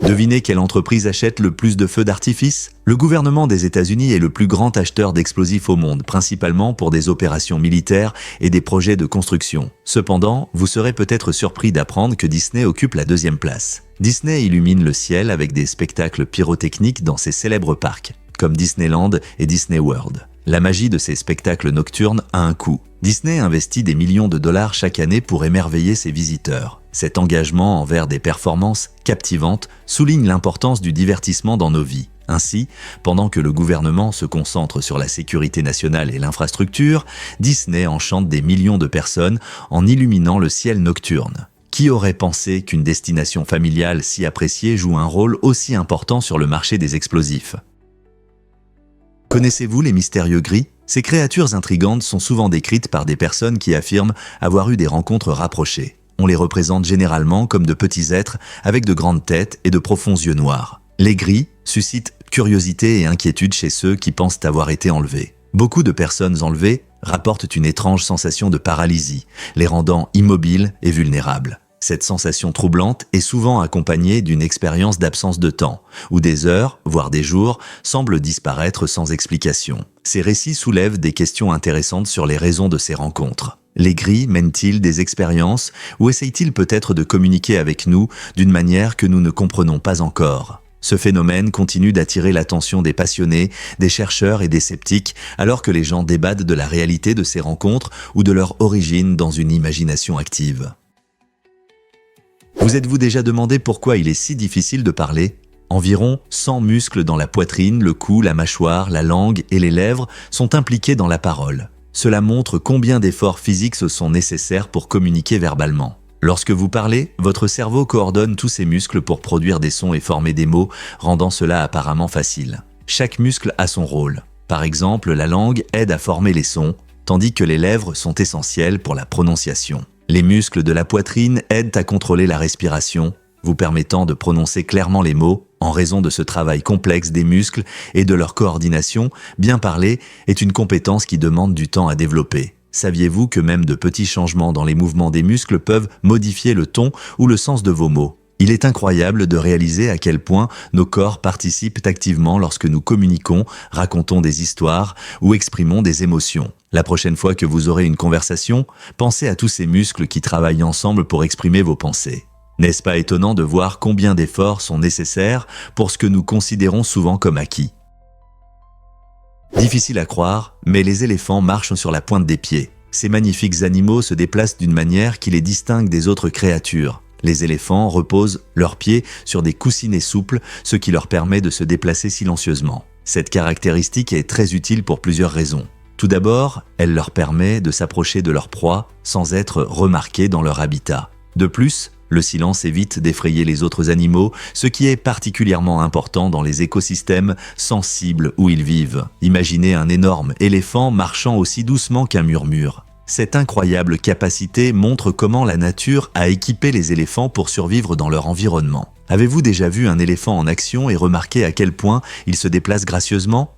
Devinez quelle entreprise achète le plus de feux d'artifice ? Le gouvernement des États-Unis est le plus grand acheteur d'explosifs au monde, principalement pour des opérations militaires et des projets de construction. Cependant, vous serez peut-être surpris d'apprendre que Disney occupe la deuxième place. Disney illumine le ciel avec des spectacles pyrotechniques dans ses célèbres parcs, comme Disneyland et Disney World. La magie de ces spectacles nocturnes a un coût. Disney investit des millions de dollars chaque année pour émerveiller ses visiteurs. Cet engagement envers des performances captivantes souligne l'importance du divertissement dans nos vies. Ainsi, pendant que le gouvernement se concentre sur la sécurité nationale et l'infrastructure, Disney enchante des millions de personnes en illuminant le ciel nocturne. Qui aurait pensé qu'une destination familiale si appréciée joue un rôle aussi important sur le marché des explosifs ? Connaissez-vous les mystérieux gris ? Ces créatures intrigantes sont souvent décrites par des personnes qui affirment avoir eu des rencontres rapprochées. On les représente généralement comme de petits êtres avec de grandes têtes et de profonds yeux noirs. Les gris suscitent curiosité et inquiétude chez ceux qui pensent avoir été enlevés. Beaucoup de personnes enlevées rapportent une étrange sensation de paralysie, les rendant immobiles et vulnérables. Cette sensation troublante est souvent accompagnée d'une expérience d'absence de temps, où des heures, voire des jours, semblent disparaître sans explication. Ces récits soulèvent des questions intéressantes sur les raisons de ces rencontres. Les gris mènent-ils des expériences ou essayent-ils peut-être de communiquer avec nous d'une manière que nous ne comprenons pas encore ? Ce phénomène continue d'attirer l'attention des passionnés, des chercheurs et des sceptiques, alors que les gens débattent de la réalité de ces rencontres ou de leur origine dans une imagination active. Vous êtes-vous déjà demandé pourquoi il est si difficile de parler ? Environ 100 muscles dans la poitrine, le cou, la mâchoire, la langue et les lèvres sont impliqués dans la parole. Cela montre combien d'efforts physiques se sont nécessaires pour communiquer verbalement. Lorsque vous parlez, votre cerveau coordonne tous ces muscles pour produire des sons et former des mots, rendant cela apparemment facile. Chaque muscle a son rôle. Par exemple, la langue aide à former les sons, tandis que les lèvres sont essentielles pour la prononciation. Les muscles de la poitrine aident à contrôler la respiration, vous permettant de prononcer clairement les mots. En raison de ce travail complexe des muscles et de leur coordination, bien parler est une compétence qui demande du temps à développer. Saviez-vous que même de petits changements dans les mouvements des muscles peuvent modifier le ton ou le sens de vos mots ? Il est incroyable de réaliser à quel point nos corps participent activement lorsque nous communiquons, racontons des histoires ou exprimons des émotions. La prochaine fois que vous aurez une conversation, pensez à tous ces muscles qui travaillent ensemble pour exprimer vos pensées. N'est-ce pas étonnant de voir combien d'efforts sont nécessaires pour ce que nous considérons souvent comme acquis ? Difficile à croire, mais les éléphants marchent sur la pointe des pieds. Ces magnifiques animaux se déplacent d'une manière qui les distingue des autres créatures. Les éléphants reposent leurs pieds sur des coussinets souples, ce qui leur permet de se déplacer silencieusement. Cette caractéristique est très utile pour plusieurs raisons. Tout d'abord, elle leur permet de s'approcher de leur proie sans être remarqués dans leur habitat. De plus, le silence évite d'effrayer les autres animaux, ce qui est particulièrement important dans les écosystèmes sensibles où ils vivent. Imaginez un énorme éléphant marchant aussi doucement qu'un murmure. Cette incroyable capacité montre comment la nature a équipé les éléphants pour survivre dans leur environnement. Avez-vous déjà vu un éléphant en action et remarqué à quel point il se déplace gracieusement ?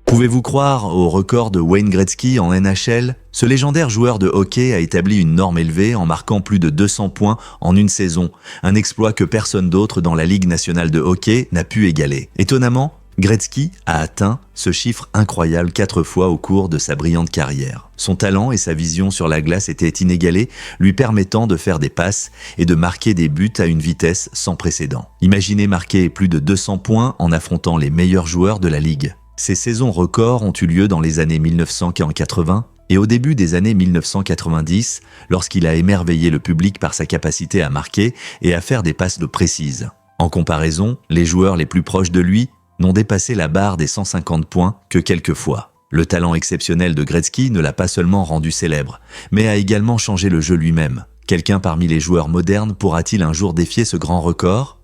Pouvez-vous croire au record de Wayne Gretzky en NHL ? Ce légendaire joueur de hockey a établi une norme élevée en marquant plus de 200 points en une saison, un exploit que personne d'autre dans la Ligue nationale de hockey n'a pu égaler. Étonnamment, Gretzky a atteint ce chiffre incroyable 4 fois au cours de sa brillante carrière. Son talent et sa vision sur la glace étaient inégalés, lui permettant de faire des passes et de marquer des buts à une vitesse sans précédent. Imaginez marquer plus de 200 points en affrontant les meilleurs joueurs de la Ligue. Ces saisons records ont eu lieu dans les années 1980 et au début des années 1990, lorsqu'il a émerveillé le public par sa capacité à marquer et à faire des passes précises. En comparaison, les joueurs les plus proches de lui n'ont dépassé la barre des 150 points que quelques fois. Le talent exceptionnel de Gretzky ne l'a pas seulement rendu célèbre, mais a également changé le jeu lui-même. Quelqu'un parmi les joueurs modernes pourra-t-il un jour défier ce grand record ?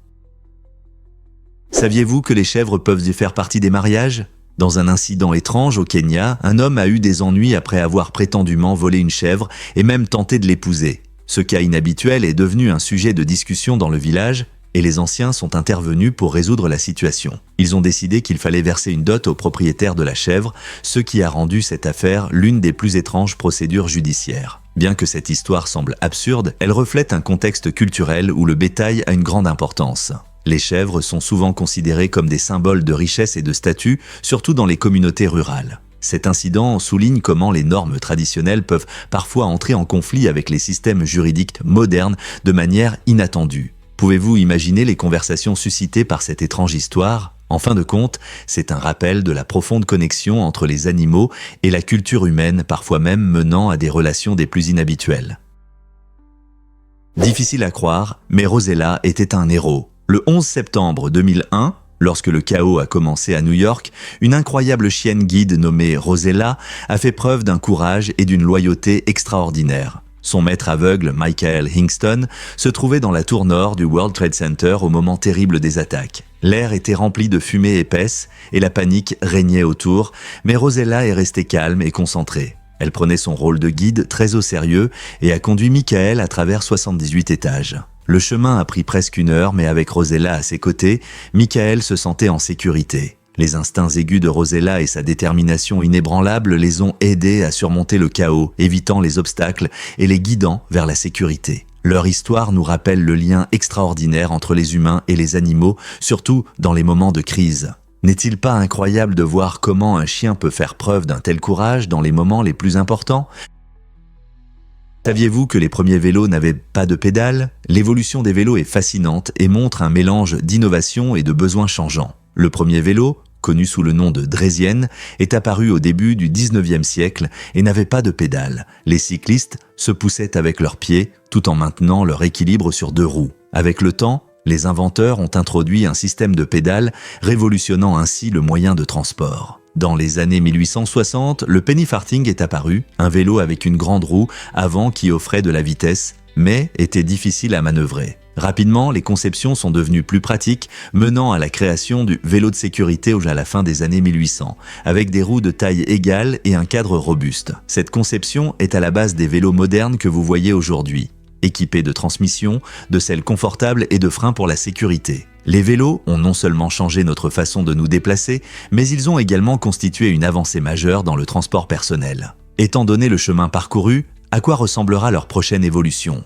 Saviez-vous que les chèvres peuvent y faire partie des mariages ? Dans un incident étrange au Kenya, un homme a eu des ennuis après avoir prétendument volé une chèvre et même tenté de l'épouser. Ce cas inhabituel est devenu un sujet de discussion dans le village et les anciens sont intervenus pour résoudre la situation. Ils ont décidé qu'il fallait verser une dot au propriétaire de la chèvre, ce qui a rendu cette affaire l'une des plus étranges procédures judiciaires. Bien que cette histoire semble absurde, elle reflète un contexte culturel où le bétail a une grande importance. Les chèvres sont souvent considérées comme des symboles de richesse et de statut, surtout dans les communautés rurales. Cet incident souligne comment les normes traditionnelles peuvent parfois entrer en conflit avec les systèmes juridiques modernes de manière inattendue. Pouvez-vous imaginer les conversations suscitées par cette étrange histoire ? En fin de compte, c'est un rappel de la profonde connexion entre les animaux et la culture humaine, parfois même menant à des relations des plus inhabituelles. Difficile à croire, mais Rosella était un héros. Le 11 septembre 2001, lorsque le chaos a commencé à New York, une incroyable chienne guide nommée Rosella a fait preuve d'un courage et d'une loyauté extraordinaires. Son maître aveugle, Michael Hingston, se trouvait dans la tour nord du World Trade Center au moment terrible des attaques. L'air était rempli de fumée épaisse et la panique régnait autour, mais Rosella est restée calme et concentrée. Elle prenait son rôle de guide très au sérieux et a conduit Michael à travers 78 étages. Le chemin a pris presque 1 heure, mais avec Rosella à ses côtés, Michael se sentait en sécurité. Les instincts aigus de Rosella et sa détermination inébranlable les ont aidés à surmonter le chaos, évitant les obstacles et les guidant vers la sécurité. Leur histoire nous rappelle le lien extraordinaire entre les humains et les animaux, surtout dans les moments de crise. N'est-il pas incroyable de voir comment un chien peut faire preuve d'un tel courage dans les moments les plus importants ? Saviez-vous que les premiers vélos n'avaient pas de pédales ? L'évolution des vélos est fascinante et montre un mélange d'innovation et de besoins changeants. Le premier vélo, connu sous le nom de Draisienne, est apparu au début du 19e siècle et n'avait pas de pédales. Les cyclistes se poussaient avec leurs pieds tout en maintenant leur équilibre sur 2 roues. Avec le temps, les inventeurs ont introduit un système de pédales, révolutionnant ainsi le moyen de transport. Dans les années 1860, le penny farthing est apparu, un vélo avec une grande roue avant qui offrait de la vitesse, mais était difficile à manœuvrer. Rapidement, les conceptions sont devenues plus pratiques, menant à la création du vélo de sécurité à la fin des années 1800, avec des roues de taille égale et un cadre robuste. Cette conception est à la base des vélos modernes que vous voyez aujourd'hui, équipés de transmissions, de selles confortables et de freins pour la sécurité. Les vélos ont non seulement changé notre façon de nous déplacer, mais ils ont également constitué une avancée majeure dans le transport personnel. Étant donné le chemin parcouru, à quoi ressemblera leur prochaine évolution ?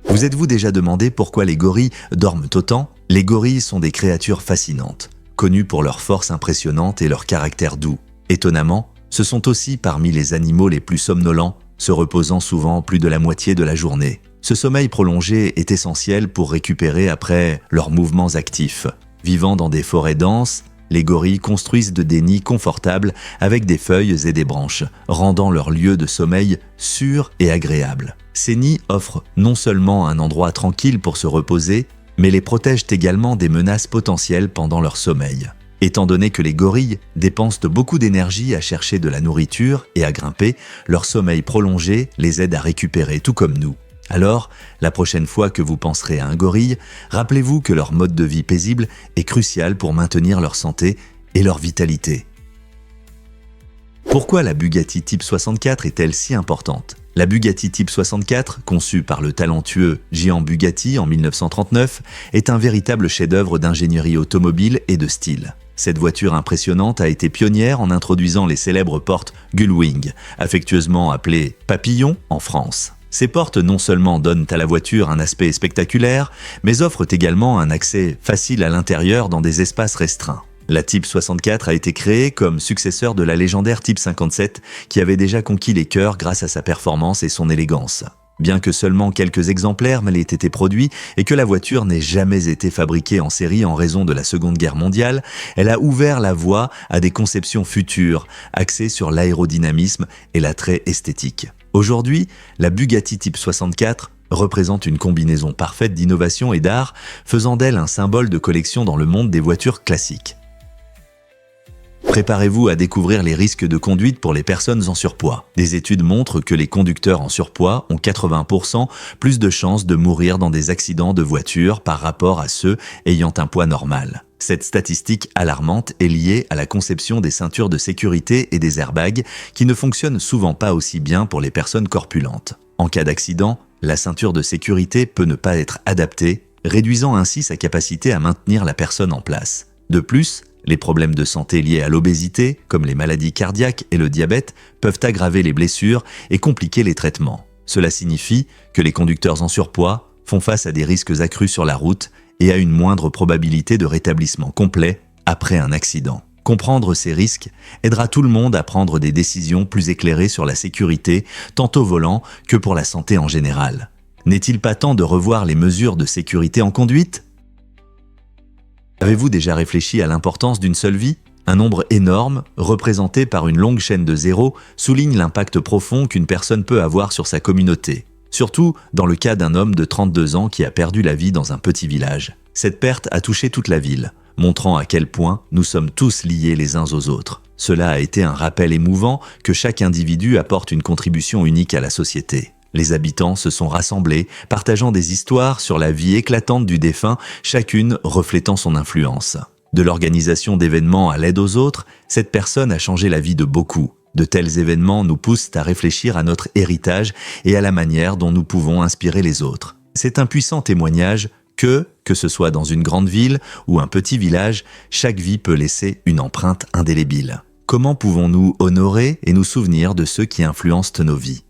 Vous êtes-vous déjà demandé pourquoi les gorilles dorment autant ? Les gorilles sont des créatures fascinantes, connues pour leur force impressionnante et leur caractère doux. Étonnamment, ce sont aussi parmi les animaux les plus somnolents, se reposant souvent plus de la moitié de la journée. Ce sommeil prolongé est essentiel pour récupérer après leurs mouvements actifs. Vivant dans des forêts denses, les gorilles construisent des nids confortables avec des feuilles et des branches, rendant leur lieu de sommeil sûr et agréable. Ces nids offrent non seulement un endroit tranquille pour se reposer, mais les protègent également des menaces potentielles pendant leur sommeil. Étant donné que les gorilles dépensent beaucoup d'énergie à chercher de la nourriture et à grimper, leur sommeil prolongé les aide à récupérer, tout comme nous. Alors, la prochaine fois que vous penserez à un gorille, rappelez-vous que leur mode de vie paisible est crucial pour maintenir leur santé et leur vitalité. Pourquoi la Bugatti Type 64 est-elle si importante ? La Bugatti Type 64, conçue par le talentueux Gian Bugatti en 1939, est un véritable chef-d'œuvre d'ingénierie automobile et de style. Cette voiture impressionnante a été pionnière en introduisant les célèbres portes Gullwing, affectueusement appelées papillons en France. Ces portes non seulement donnent à la voiture un aspect spectaculaire, mais offrent également un accès facile à l'intérieur dans des espaces restreints. La Type 64 a été créée comme successeur de la légendaire Type 57, qui avait déjà conquis les cœurs grâce à sa performance et son élégance. Bien que seulement quelques exemplaires aient été produits et que la voiture n'ait jamais été fabriquée en série en raison de la Seconde Guerre mondiale, elle a ouvert la voie à des conceptions futures, axées sur l'aérodynamisme et l'attrait esthétique. Aujourd'hui, la Bugatti Type 64 représente une combinaison parfaite d'innovation et d'art, faisant d'elle un symbole de collection dans le monde des voitures classiques. Préparez-vous à découvrir les risques de conduite pour les personnes en surpoids. Des études montrent que les conducteurs en surpoids ont 80% plus de chances de mourir dans des accidents de voiture par rapport à ceux ayant un poids normal. Cette statistique alarmante est liée à la conception des ceintures de sécurité et des airbags qui ne fonctionnent souvent pas aussi bien pour les personnes corpulentes. En cas d'accident, la ceinture de sécurité peut ne pas être adaptée, réduisant ainsi sa capacité à maintenir la personne en place. De plus, les problèmes de santé liés à l'obésité, comme les maladies cardiaques et le diabète, peuvent aggraver les blessures et compliquer les traitements. Cela signifie que les conducteurs en surpoids font face à des risques accrus sur la route et à une moindre probabilité de rétablissement complet après un accident. Comprendre ces risques aidera tout le monde à prendre des décisions plus éclairées sur la sécurité, tant au volant que pour la santé en général. N'est-il pas temps de revoir les mesures de sécurité en conduite ? Avez-vous déjà réfléchi à l'importance d'une seule vie ? Un nombre énorme, représenté par une longue chaîne de zéros, souligne l'impact profond qu'une personne peut avoir sur sa communauté. Surtout dans le cas d'un homme de 32 ans qui a perdu la vie dans un petit village. Cette perte a touché toute la ville, montrant à quel point nous sommes tous liés les uns aux autres. Cela a été un rappel émouvant que chaque individu apporte une contribution unique à la société. Les habitants se sont rassemblés, partageant des histoires sur la vie éclatante du défunt, chacune reflétant son influence. De l'organisation d'événements à l'aide aux autres, cette personne a changé la vie de beaucoup. De tels événements nous poussent à réfléchir à notre héritage et à la manière dont nous pouvons inspirer les autres. C'est un puissant témoignage que ce soit dans une grande ville ou un petit village, chaque vie peut laisser une empreinte indélébile. Comment pouvons-nous honorer et nous souvenir de ceux qui influencent nos vies ?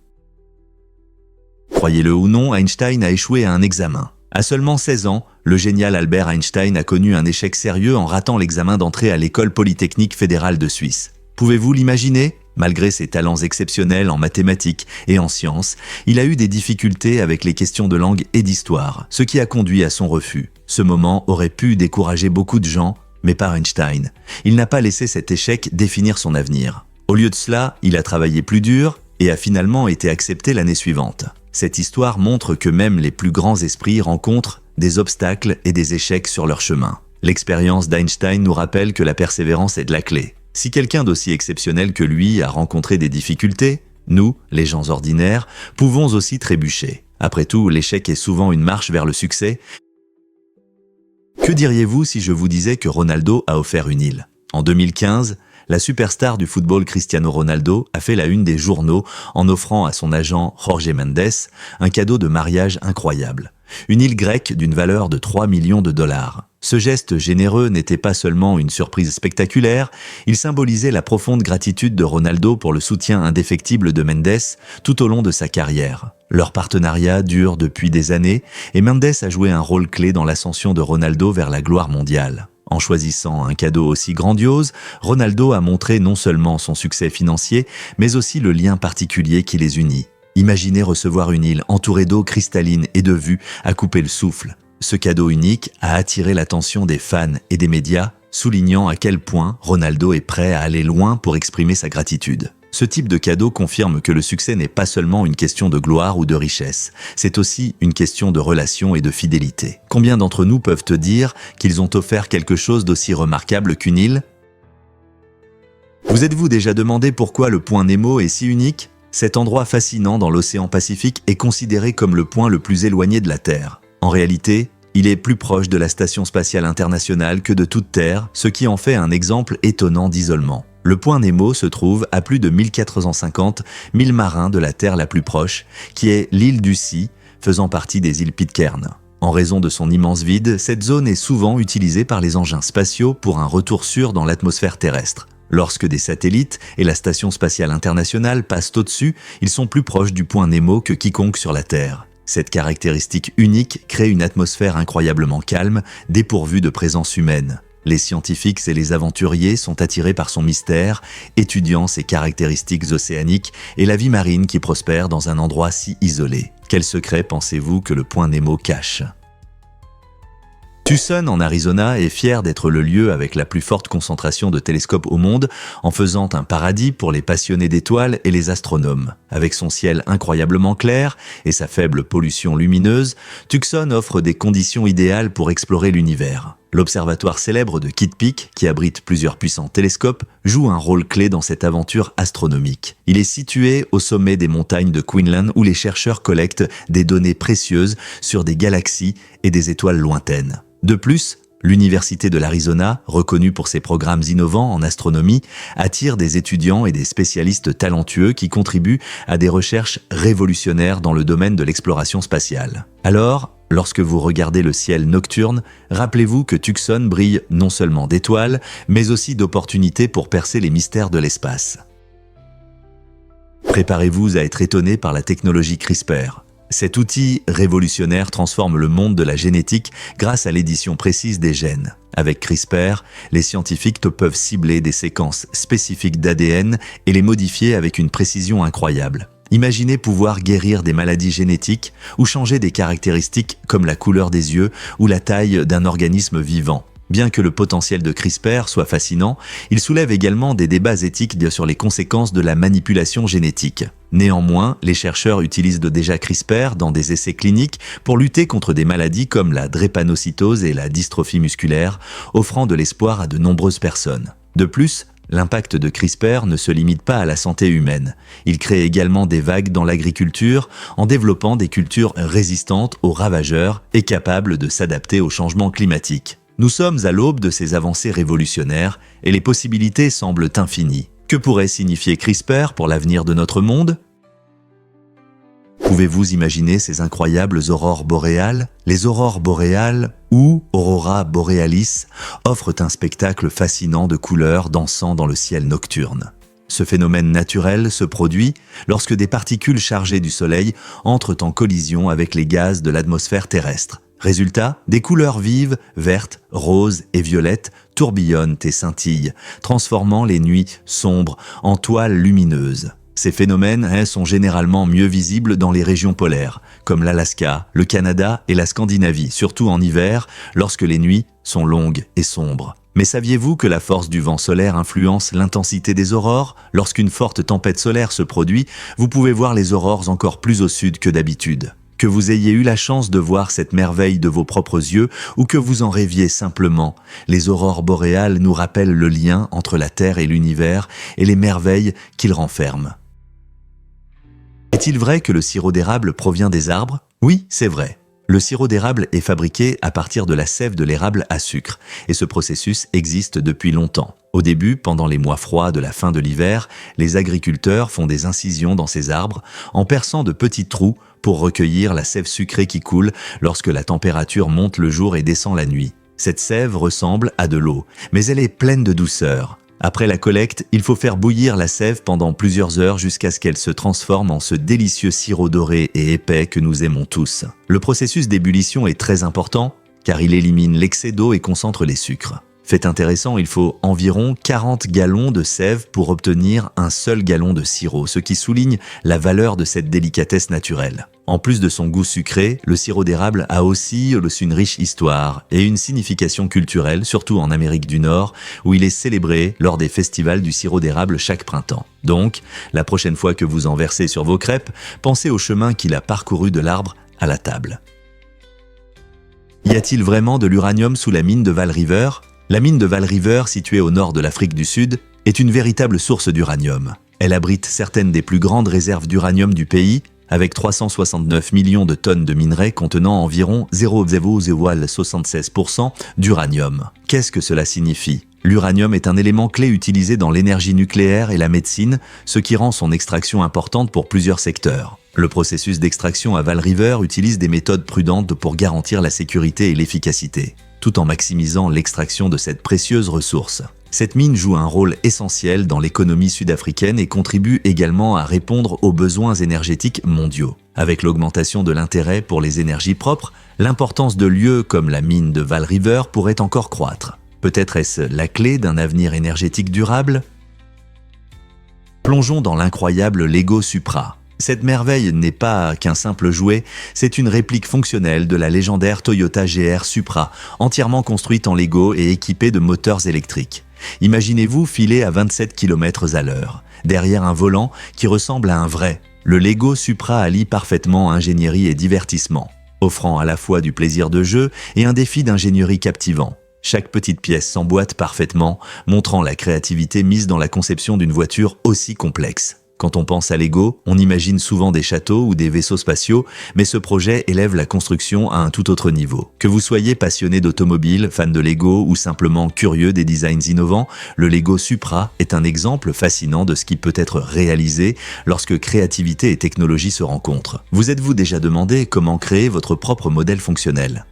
Croyez-le ou non, Einstein a échoué à un examen. À seulement 16 ans, le génial Albert Einstein a connu un échec sérieux en ratant l'examen d'entrée à l'École polytechnique fédérale de Suisse. Pouvez-vous l'imaginer ? Malgré ses talents exceptionnels en mathématiques et en sciences, il a eu des difficultés avec les questions de langue et d'histoire, ce qui a conduit à son refus. Ce moment aurait pu décourager beaucoup de gens, mais pas Einstein. Il n'a pas laissé cet échec définir son avenir. Au lieu de cela, il a travaillé plus dur et a finalement été accepté l'année suivante. Cette histoire montre que même les plus grands esprits rencontrent des obstacles et des échecs sur leur chemin. L'expérience d'Einstein nous rappelle que la persévérance est de la clé. Si quelqu'un d'aussi exceptionnel que lui a rencontré des difficultés, nous, les gens ordinaires, pouvons aussi trébucher. Après tout, l'échec est souvent une marche vers le succès. Que diriez-vous si je vous disais que Ronaldo a offert une île ? En 2015, la superstar du football Cristiano Ronaldo a fait la une des journaux en offrant à son agent Jorge Mendes un cadeau de mariage incroyable. Une île grecque d'une valeur de 3 millions de dollars. Ce geste généreux n'était pas seulement une surprise spectaculaire, il symbolisait la profonde gratitude de Ronaldo pour le soutien indéfectible de Mendes tout au long de sa carrière. Leur partenariat dure depuis des années et Mendes a joué un rôle clé dans l'ascension de Ronaldo vers la gloire mondiale. En choisissant un cadeau aussi grandiose, Ronaldo a montré non seulement son succès financier, mais aussi le lien particulier qui les unit. Imaginez recevoir une île entourée d'eau cristalline et de vues à couper le souffle. Ce cadeau unique a attiré l'attention des fans et des médias, soulignant à quel point Ronaldo est prêt à aller loin pour exprimer sa gratitude. Ce type de cadeau confirme que le succès n'est pas seulement une question de gloire ou de richesse, c'est aussi une question de relation et de fidélité. Combien d'entre nous peuvent te dire qu'ils ont offert quelque chose d'aussi remarquable qu'une île ? Vous êtes-vous déjà demandé pourquoi le point Nemo est si unique ? Cet endroit fascinant dans l'océan Pacifique est considéré comme le point le plus éloigné de la Terre. En réalité, il est plus proche de la Station spatiale internationale que de toute Terre, ce qui en fait un exemple étonnant d'isolement. Le point Nemo se trouve à plus de 1450 milles marins de la Terre la plus proche, qui est l'île Ducie, faisant partie des îles Pitcairn. En raison de son immense vide, cette zone est souvent utilisée par les engins spatiaux pour un retour sûr dans l'atmosphère terrestre. Lorsque des satellites et la Station spatiale internationale passent au-dessus, ils sont plus proches du point Nemo que quiconque sur la Terre. Cette caractéristique unique crée une atmosphère incroyablement calme, dépourvue de présence humaine. Les scientifiques et les aventuriers sont attirés par son mystère, étudiant ses caractéristiques océaniques et la vie marine qui prospère dans un endroit si isolé. Quel secret pensez-vous que le point Nemo cache ? Tucson, en Arizona, est fier d'être le lieu avec la plus forte concentration de télescopes au monde, en faisant un paradis pour les passionnés d'étoiles et les astronomes. Avec son ciel incroyablement clair et sa faible pollution lumineuse, Tucson offre des conditions idéales pour explorer l'univers. L'observatoire célèbre de Kitt Peak, qui abrite plusieurs puissants télescopes, joue un rôle clé dans cette aventure astronomique. Il est situé au sommet des montagnes de Quinlan où les chercheurs collectent des données précieuses sur des galaxies et des étoiles lointaines. De plus, l'Université de l'Arizona, reconnue pour ses programmes innovants en astronomie, attire des étudiants et des spécialistes talentueux qui contribuent à des recherches révolutionnaires dans le domaine de l'exploration spatiale. Alors, lorsque vous regardez le ciel nocturne, rappelez-vous que Tucson brille non seulement d'étoiles, mais aussi d'opportunités pour percer les mystères de l'espace. Préparez-vous à être étonné par la technologie CRISPR. Cet outil révolutionnaire transforme le monde de la génétique grâce à l'édition précise des gènes. Avec CRISPR, les scientifiques peuvent cibler des séquences spécifiques d'ADN et les modifier avec une précision incroyable. Imaginez pouvoir guérir des maladies génétiques ou changer des caractéristiques comme la couleur des yeux ou la taille d'un organisme vivant. Bien que le potentiel de CRISPR soit fascinant, il soulève également des débats éthiques sur les conséquences de la manipulation génétique. Néanmoins, les chercheurs utilisent déjà CRISPR dans des essais cliniques pour lutter contre des maladies comme la drépanocytose et la dystrophie musculaire, offrant de l'espoir à de nombreuses personnes. De plus, l'impact de CRISPR ne se limite pas à la santé humaine. Il crée également des vagues dans l'agriculture en développant des cultures résistantes aux ravageurs et capables de s'adapter aux changements climatiques. Nous sommes à l'aube de ces avancées révolutionnaires et les possibilités semblent infinies. Que pourrait signifier CRISPR pour l'avenir de notre monde ? Pouvez-vous imaginer ces incroyables aurores boréales ? Les aurores boréales, ou aurora borealis, offrent un spectacle fascinant de couleurs dansant dans le ciel nocturne. Ce phénomène naturel se produit lorsque des particules chargées du Soleil entrent en collision avec les gaz de l'atmosphère terrestre. Résultat, des couleurs vives, vertes, roses et violettes, tourbillonnent et scintillent, transformant les nuits sombres en toiles lumineuses. Ces phénomènes sont généralement mieux visibles dans les régions polaires, comme l'Alaska, le Canada et la Scandinavie, surtout en hiver, lorsque les nuits sont longues et sombres. Mais saviez-vous que la force du vent solaire influence l'intensité des aurores ? Lorsqu'une forte tempête solaire se produit, vous pouvez voir les aurores encore plus au sud que d'habitude. Que vous ayez eu la chance de voir cette merveille de vos propres yeux ou que vous en rêviez simplement, les aurores boréales nous rappellent le lien entre la Terre et l'univers et les merveilles qu'ils renferment. Est-il vrai que le sirop d'érable provient des arbres ? Oui, c'est vrai. Le sirop d'érable est fabriqué à partir de la sève de l'érable à sucre, et ce processus existe depuis longtemps. Au début, pendant les mois froids de la fin de l'hiver, les agriculteurs font des incisions dans ces arbres en perçant de petits trous pour recueillir la sève sucrée qui coule lorsque la température monte le jour et descend la nuit. Cette sève ressemble à de l'eau, mais elle est pleine de douceur. Après la collecte, il faut faire bouillir la sève pendant plusieurs heures jusqu'à ce qu'elle se transforme en ce délicieux sirop doré et épais que nous aimons tous. Le processus d'ébullition est très important car il élimine l'excès d'eau et concentre les sucres. Fait intéressant, il faut environ 40 gallons de sève pour obtenir un seul gallon de sirop, ce qui souligne la valeur de cette délicatesse naturelle. En plus de son goût sucré, le sirop d'érable a aussi une riche histoire et une signification culturelle, surtout en Amérique du Nord, où il est célébré lors des festivals du sirop d'érable chaque printemps. Donc, la prochaine fois que vous en versez sur vos crêpes, pensez au chemin qu'il a parcouru de l'arbre à la table. Y a-t-il vraiment de l'uranium sous la mine de Vaal River ? La mine de Vaal River, située au nord de l'Afrique du Sud, est une véritable source d'uranium. Elle abrite certaines des plus grandes réserves d'uranium du pays, avec 369 millions de tonnes de minerais contenant environ 0,076% d'uranium. Qu'est-ce que cela signifie ? L'uranium est un élément clé utilisé dans l'énergie nucléaire et la médecine, ce qui rend son extraction importante pour plusieurs secteurs. Le processus d'extraction à Vaal River utilise des méthodes prudentes pour garantir la sécurité et l'efficacité, tout en maximisant l'extraction de cette précieuse ressource. Cette mine joue un rôle essentiel dans l'économie sud-africaine et contribue également à répondre aux besoins énergétiques mondiaux. Avec l'augmentation de l'intérêt pour les énergies propres, l'importance de lieux comme la mine de Vaal River pourrait encore croître. Peut-être est-ce la clé d'un avenir énergétique durable ? Plongeons dans l'incroyable Lego Supra. Cette merveille n'est pas qu'un simple jouet, c'est une réplique fonctionnelle de la légendaire Toyota GR Supra, entièrement construite en Lego et équipée de moteurs électriques. Imaginez-vous filer à 27 km/h, derrière un volant qui ressemble à un vrai. Le Lego Supra allie parfaitement ingénierie et divertissement, offrant à la fois du plaisir de jeu et un défi d'ingénierie captivant. Chaque petite pièce s'emboîte parfaitement, montrant la créativité mise dans la conception d'une voiture aussi complexe. Quand on pense à Lego, on imagine souvent des châteaux ou des vaisseaux spatiaux, mais ce projet élève la construction à un tout autre niveau. Que vous soyez passionné d'automobile, fan de Lego ou simplement curieux des designs innovants, le Lego Supra est un exemple fascinant de ce qui peut être réalisé lorsque créativité et technologie se rencontrent. Vous êtes-vous déjà demandé comment créer votre propre modèle fonctionnel ?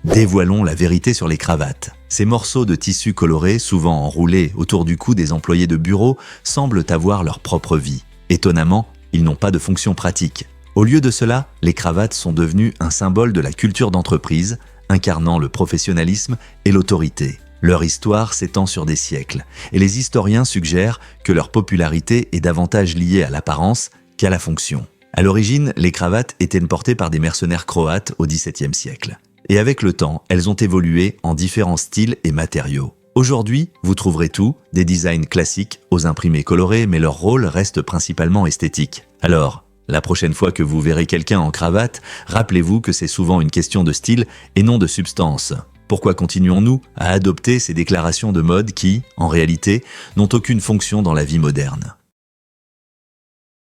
Dévoilons la vérité sur les cravates. Ces morceaux de tissu coloré, souvent enroulés autour du cou des employés de bureau, semblent avoir leur propre vie. Étonnamment, ils n'ont pas de fonction pratique. Au lieu de cela, les cravates sont devenues un symbole de la culture d'entreprise, incarnant le professionnalisme et l'autorité. Leur histoire s'étend sur des siècles, et les historiens suggèrent que leur popularité est davantage liée à l'apparence qu'à la fonction. À l'origine, les cravates étaient portées par des mercenaires croates au XVIIe siècle. Et avec le temps, elles ont évolué en différents styles et matériaux. Aujourd'hui, vous trouverez tout, des designs classiques aux imprimés colorés, mais leur rôle reste principalement esthétique. Alors, la prochaine fois que vous verrez quelqu'un en cravate, rappelez-vous que c'est souvent une question de style et non de substance. Pourquoi continuons-nous à adopter ces déclarations de mode qui, en réalité, n'ont aucune fonction dans la vie moderne ?